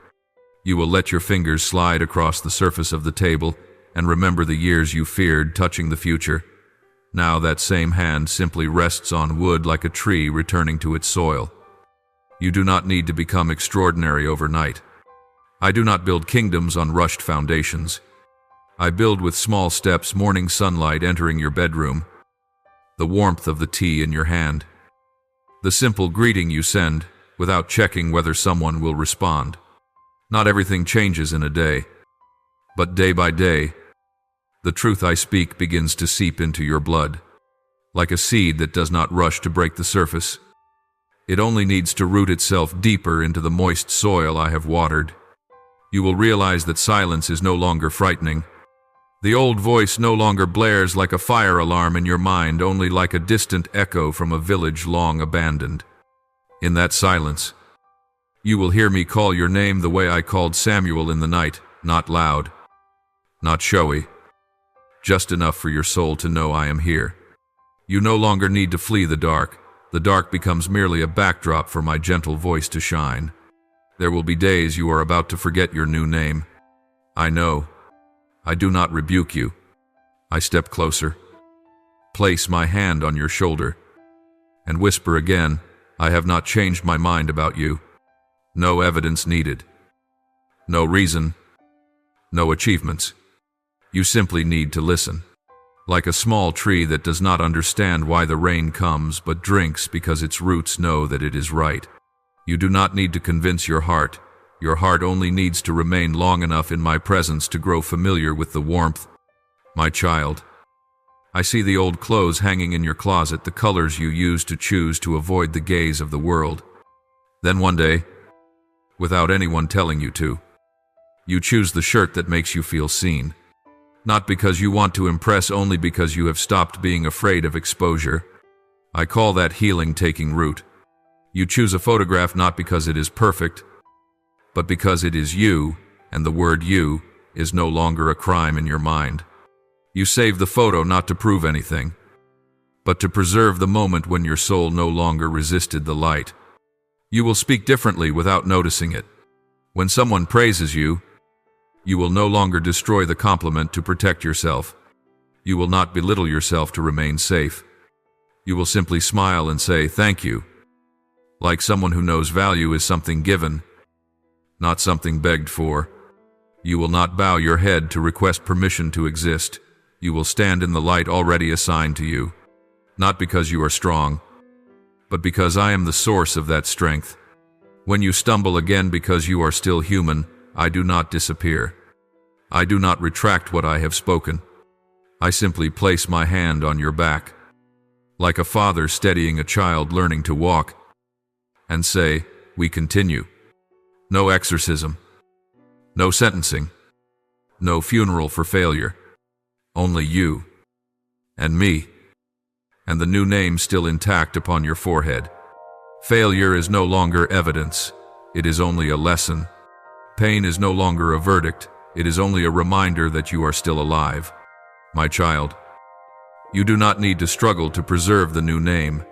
You will let your fingers slide across the surface of the table and remember the years you feared touching the future. Now that same hand simply rests on wood like a tree returning to its soil. You do not need to become extraordinary overnight. I do not build kingdoms on rushed foundations. I build with small steps, morning sunlight entering your bedroom, the warmth of the tea in your hand, the simple greeting you send without checking whether someone will respond. Not everything changes in a day, but day by day, the truth I speak begins to seep into your blood, like a seed that does not rush to break the surface. It only needs to root itself deeper into the moist soil I have watered. You will realize that silence is no longer frightening. The old voice no longer blares like a fire alarm in your mind, only like a distant echo from a village long abandoned. In that silence, you will hear me call your name the way I called Samuel in the night, not loud, not showy, just enough for your soul to know I am here. You no longer need to flee the dark. The dark becomes merely a backdrop for my gentle voice to shine. There will be days you are about to forget your new name. I know. I do not rebuke you. I step closer, place my hand on your shoulder, and whisper again, I have not changed my mind about you. No evidence needed. No reason. No achievements. You simply need to listen. Like a small tree that does not understand why the rain comes but drinks because its roots know that it is right. You do not need to convince your heart. Your heart only needs to remain long enough in my presence to grow familiar with the warmth. My child, I see the old clothes hanging in your closet, the colors you used to choose to avoid the gaze of the world. Then one day, without anyone telling you to, you choose the shirt that makes you feel seen. Not because you want to impress, only because you have stopped being afraid of exposure. I call that healing taking root. You choose a photograph not because it is perfect, but because it is you, and the word you is no longer a crime in your mind. You save the photo not to prove anything, but to preserve the moment when your soul no longer resisted the light. You will speak differently without noticing it. When someone praises you, you will no longer destroy the compliment to protect yourself. You will not belittle yourself to remain safe. You will simply smile and say, thank you, like someone who knows value is something given, not something begged for. You will not bow your head to request permission to exist. You will stand in the light already assigned to you, not because you are strong, but because I am the source of that strength. When you stumble again because you are still human, I do not disappear. I do not retract what I have spoken. I simply place my hand on your back, like a father steadying a child learning to walk, and say, we continue. No exorcism, no sentencing, no funeral for failure. Only you, and me, and the new name still intact upon your forehead. Failure is no longer evidence, it is only a lesson. Pain is no longer a verdict, it is only a reminder that you are still alive. My child, you do not need to struggle to preserve the new name.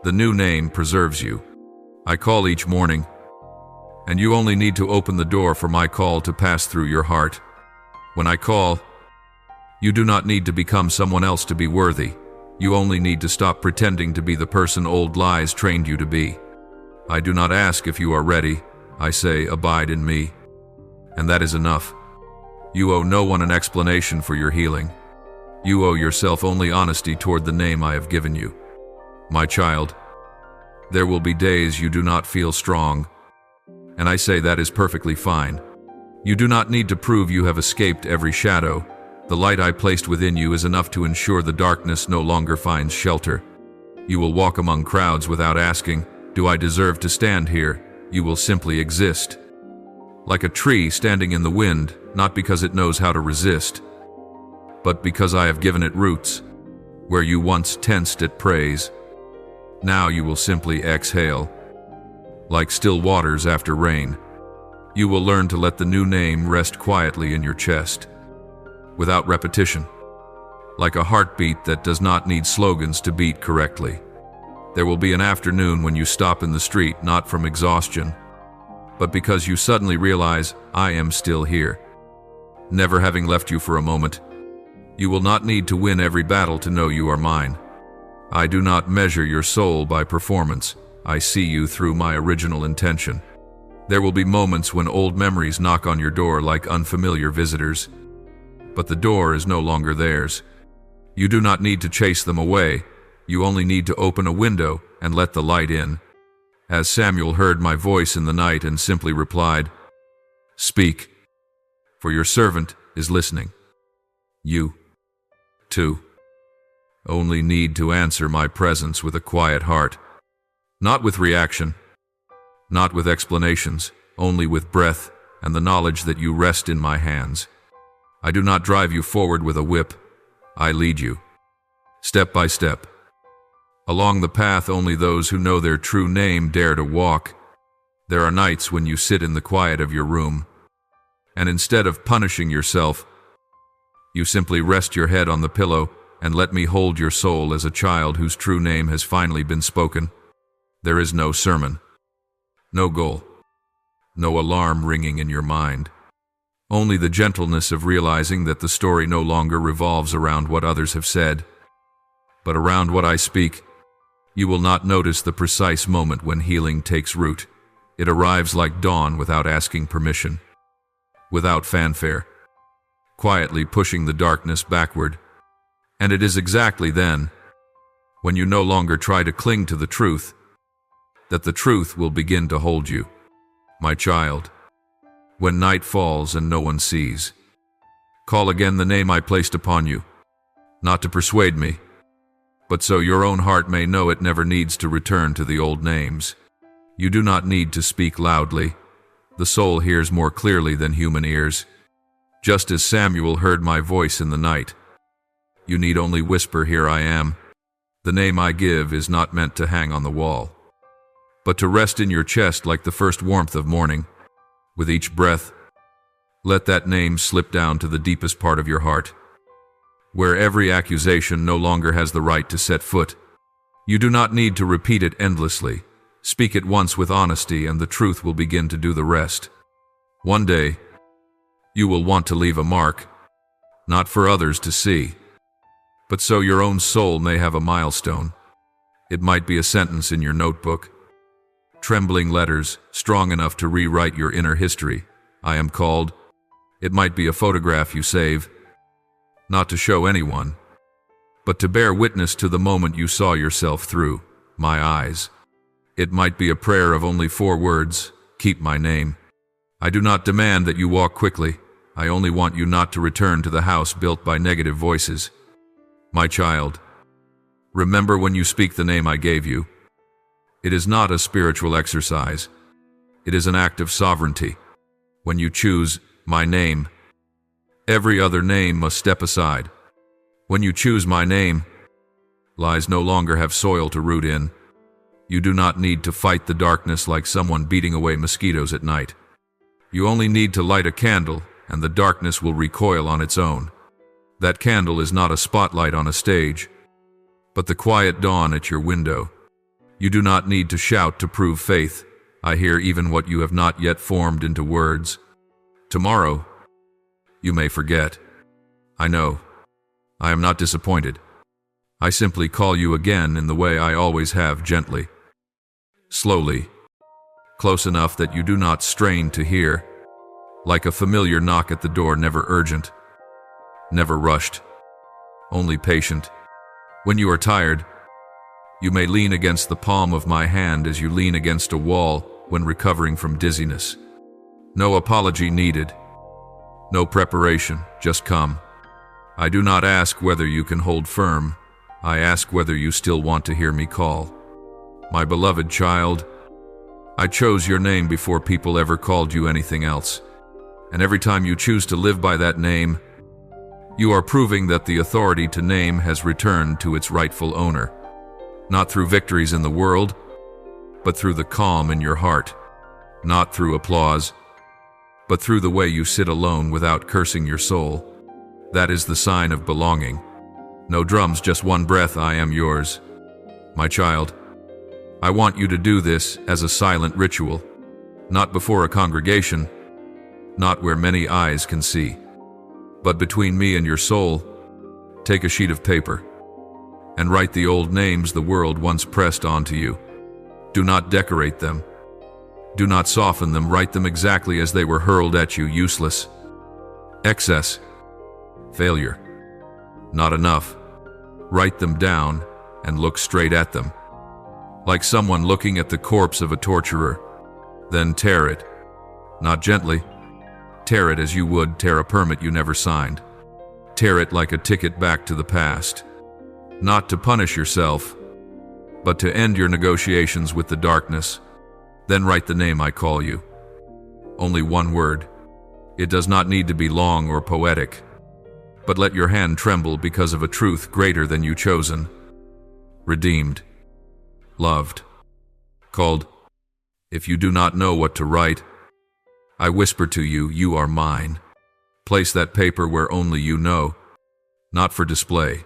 The new name preserves you. I call each morning, and you only need to open the door for my call to pass through your heart. When I call, you do not need to become someone else to be worthy. You only need to stop pretending to be the person old lies trained you to be. I do not ask if you are ready. I say, abide in me. And that is enough. You owe no one an explanation for your healing. You owe yourself only honesty toward the name I have given you. My child, there will be days you do not feel strong, and I say that is perfectly fine. You do not need to prove you have escaped every shadow. The light I placed within you is enough to ensure the darkness no longer finds shelter. You will walk among crowds without asking, do I deserve to stand here? You will simply exist. Like a tree standing in the wind, not because it knows how to resist, but because I have given it roots. Where you once tensed at praise, now you will simply exhale. Like still waters after rain, you will learn to let the new name rest quietly in your chest, without repetition, like a heartbeat that does not need slogans to beat correctly, There will be an afternoon when you stop in the street, not from exhaustion, but because you suddenly realize, I am still here, never having left you for a moment. You will not need to win every battle to know you are mine. I do not measure your soul by performance. I see you through my original intention. There will be moments when old memories knock on your door like unfamiliar visitors, but the door is no longer theirs. You do not need to chase them away. You only need to open a window and let the light in. As Samuel heard my voice in the night and simply replied, "Speak, for your servant is listening." You, too, only need to answer my presence with a quiet heart, not with reaction, not with explanations, only with breath and the knowledge that you rest in my hands. I do not drive you forward with a whip. I lead you, step by step, along the path only those who know their true name dare to walk. There are nights when you sit in the quiet of your room, and instead of punishing yourself, you simply rest your head on the pillow and let me hold your soul as a child whose true name has finally been spoken. There is no sermon, no goal, no alarm ringing in your mind. Only the gentleness of realizing that the story no longer revolves around what others have said, but around what I speak. You will not notice the precise moment when healing takes root. It arrives like dawn without asking permission, without fanfare, quietly pushing the darkness backward. And it is exactly then, when you no longer try to cling to the truth, that the truth will begin to hold you. My child, when night falls and no one sees, call again the name I placed upon you, not to persuade me, but so your own heart may know it never needs to return to the old names. You do not need to speak loudly. The soul hears more clearly than human ears. Just as Samuel heard my voice in the night, you need only whisper, "Here I am." The name I give is not meant to hang on the wall, but to rest in your chest like the first warmth of morning. With each breath, let that name slip down to the deepest part of your heart, where every accusation no longer has the right to set foot. You do not need to repeat it endlessly. Speak it once with honesty and the truth will begin to do the rest. One day, you will want to leave a mark, not for others to see, but so your own soul may have a milestone. It might be a sentence in your notebook, trembling letters strong enough to rewrite your inner history. I am called. It might be a photograph you save, not to show anyone, but to bear witness to the moment you saw yourself through my eyes. It might be a prayer of only 4 words, "Keep my name." I do not demand that you walk quickly. I only want you not to return to the house built by negative voices. My child, remember when you speak the name I gave you. It is not a spiritual exercise. It is an act of sovereignty. When you choose my name, every other name must step aside. When you choose my name, lies no longer have soil to root in. You do not need to fight the darkness like someone beating away mosquitoes at night. You only need to light a candle, and the darkness will recoil on its own. That candle is not a spotlight on a stage, but the quiet dawn at your window. You do not need to shout to prove faith. I hear even what you have not yet formed into words. Tomorrow, you may forget. I know. I am not disappointed. I simply call you again in the way I always have, gently, slowly, close enough that you do not strain to hear, like a familiar knock at the door, never urgent, never rushed, only patient. When you are tired, you may lean against the palm of my hand as you lean against a wall when recovering from dizziness. No apology needed, no preparation, just come. I do not ask whether you can hold firm. I ask whether you still want to hear me call. My beloved child, I chose your name before people ever called you anything else. And every time you choose to live by that name, you are proving that the authority to name has returned to its rightful owner. Not through victories in the world, but through the calm in your heart. Not through applause, but through the way you sit alone without cursing your soul. That is the sign of belonging. No drums, just one breath, I am yours. My child, I want you to do this as a silent ritual, not before a congregation, not where many eyes can see, but between me and your soul. Take a sheet of paper and write the old names the world once pressed onto you. Do not decorate them. Do not soften them. Write them exactly as they were hurled at you. Useless. Excess. Failure. Not enough. Write them down and look straight at them, like someone looking at the corpse of a torturer. Then tear it. Not gently. Tear it as you would tear a permit you never signed. Tear it like a ticket back to the past. Not to punish yourself, but to end your negotiations with the darkness. Then write the name I call you. Only one word. It does not need to be long or poetic, but let your hand tremble because of a truth greater than you chosen. Redeemed. Loved. Called. If you do not know what to write, I whisper to you, you are mine. Place that paper where only you know, not for display,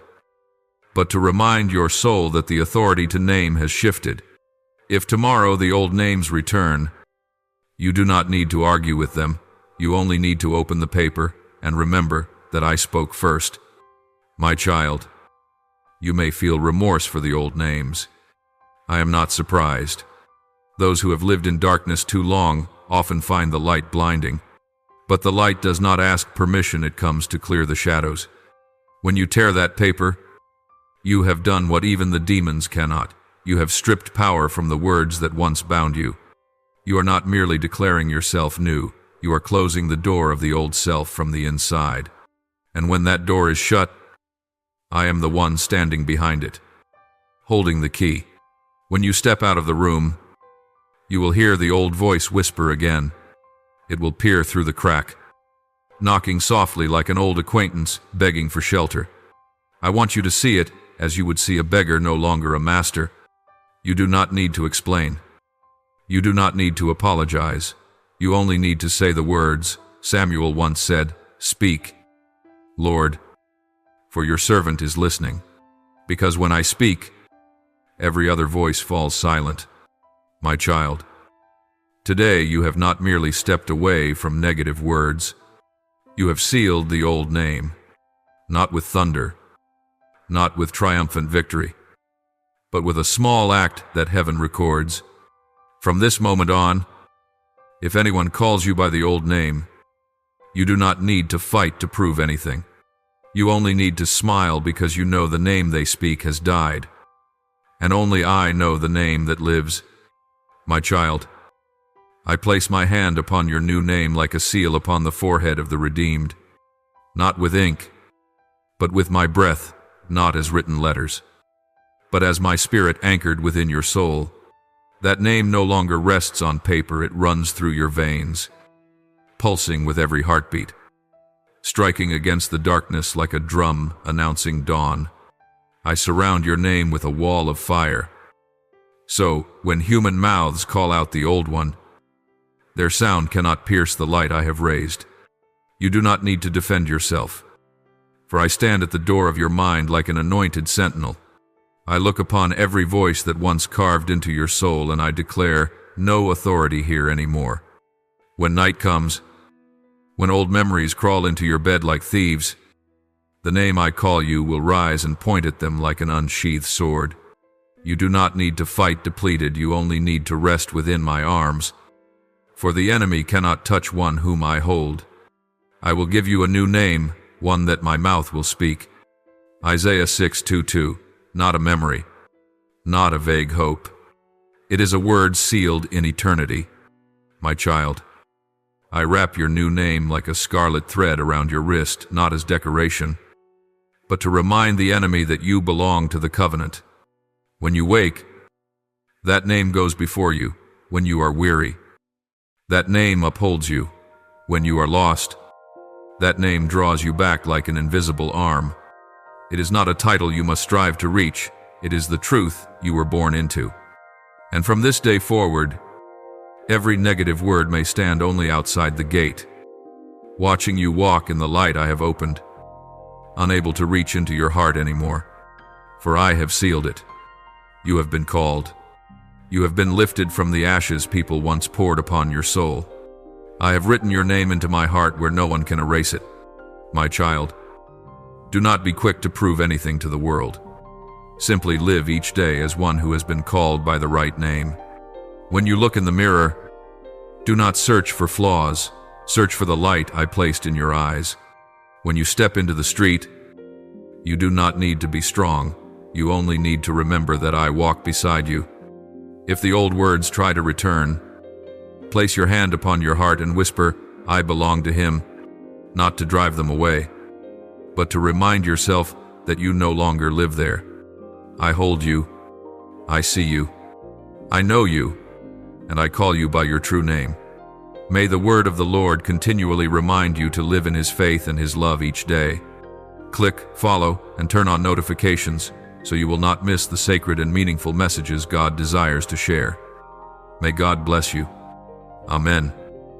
but to remind your soul that the authority to name has shifted. If tomorrow the old names return, you do not need to argue with them. You only need to open the paper and remember that I spoke first. My child, you may feel remorse for the old names. I am not surprised. Those who have lived in darkness too long often find the light blinding. But the light does not ask permission, it comes to clear the shadows. When you tear that paper, you have done what even the demons cannot. You have stripped power from the words that once bound you. You are not merely declaring yourself new, you are closing the door of the old self from the inside. And when that door is shut, I am the one standing behind it, holding the key. When you step out of the room, you will hear the old voice whisper again. It will peer through the crack, knocking softly like an old acquaintance begging for shelter. I want you to see it as you would see a beggar, no longer a master. You do not need to explain. You do not need to apologize. You only need to say the words Samuel once said, "Speak, Lord, for your servant is listening." Because when I speak, every other voice falls silent. My child, today you have not merely stepped away from negative words. You have sealed the old name, not with thunder, not with triumphant victory, but with a small act that heaven records. From this moment on, if anyone calls you by the old name, you do not need to fight to prove anything. You only need to smile because you know the name they speak has died. And only I know the name that lives. My child, I place my hand upon your new name like a seal upon the forehead of the redeemed, not with ink, but with my breath, not as written letters, but as my spirit anchored within your soul. That name no longer rests on paper, it runs through your veins, pulsing with every heartbeat, striking against the darkness like a drum announcing dawn. I surround your name with a wall of fire. So, when human mouths call out the old one, their sound cannot pierce the light I have raised. You do not need to defend yourself, for I stand at the door of your mind like an anointed sentinel. I look upon every voice that once carved into your soul, and I declare no authority here anymore. When night comes, when old memories crawl into your bed like thieves, the name I call you will rise and point at them like an unsheathed sword. You do not need to fight depleted, you only need to rest within my arms. For the enemy cannot touch one whom I hold. I will give you a new name, one that my mouth will speak. Isaiah 6:22, not a memory, not a vague hope. It is a word sealed in eternity. My child, I wrap your new name like a scarlet thread around your wrist, not as decoration, but to remind the enemy that you belong to the covenant. When you wake, that name goes before you. When you are weary, that name upholds you. When you are lost, that name draws you back like an invisible arm. It is not a title you must strive to reach. It is the truth you were born into. And from this day forward, every negative word may stand only outside the gate, watching you walk in the light I have opened, unable to reach into your heart anymore, for I have sealed it. You have been called. You have been lifted from the ashes people once poured upon your soul. I have written your name into my heart where no one can erase it. My child, do not be quick to prove anything to the world. Simply live each day as one who has been called by the right name. When you look in the mirror, do not search for flaws. Search for the light I placed in your eyes. When you step into the street, you do not need to be strong. You only need to remember that I walk beside you. If the old words try to return, place your hand upon your heart and whisper, I belong to him, not to drive them away, but to remind yourself that you no longer live there. I hold you, I see you, I know you, and I call you by your true name. May the word of the Lord continually remind you to live in his faith and his love each day. Click, follow, and turn on notifications so you will not miss the sacred and meaningful messages God desires to share. May God bless you. Amen.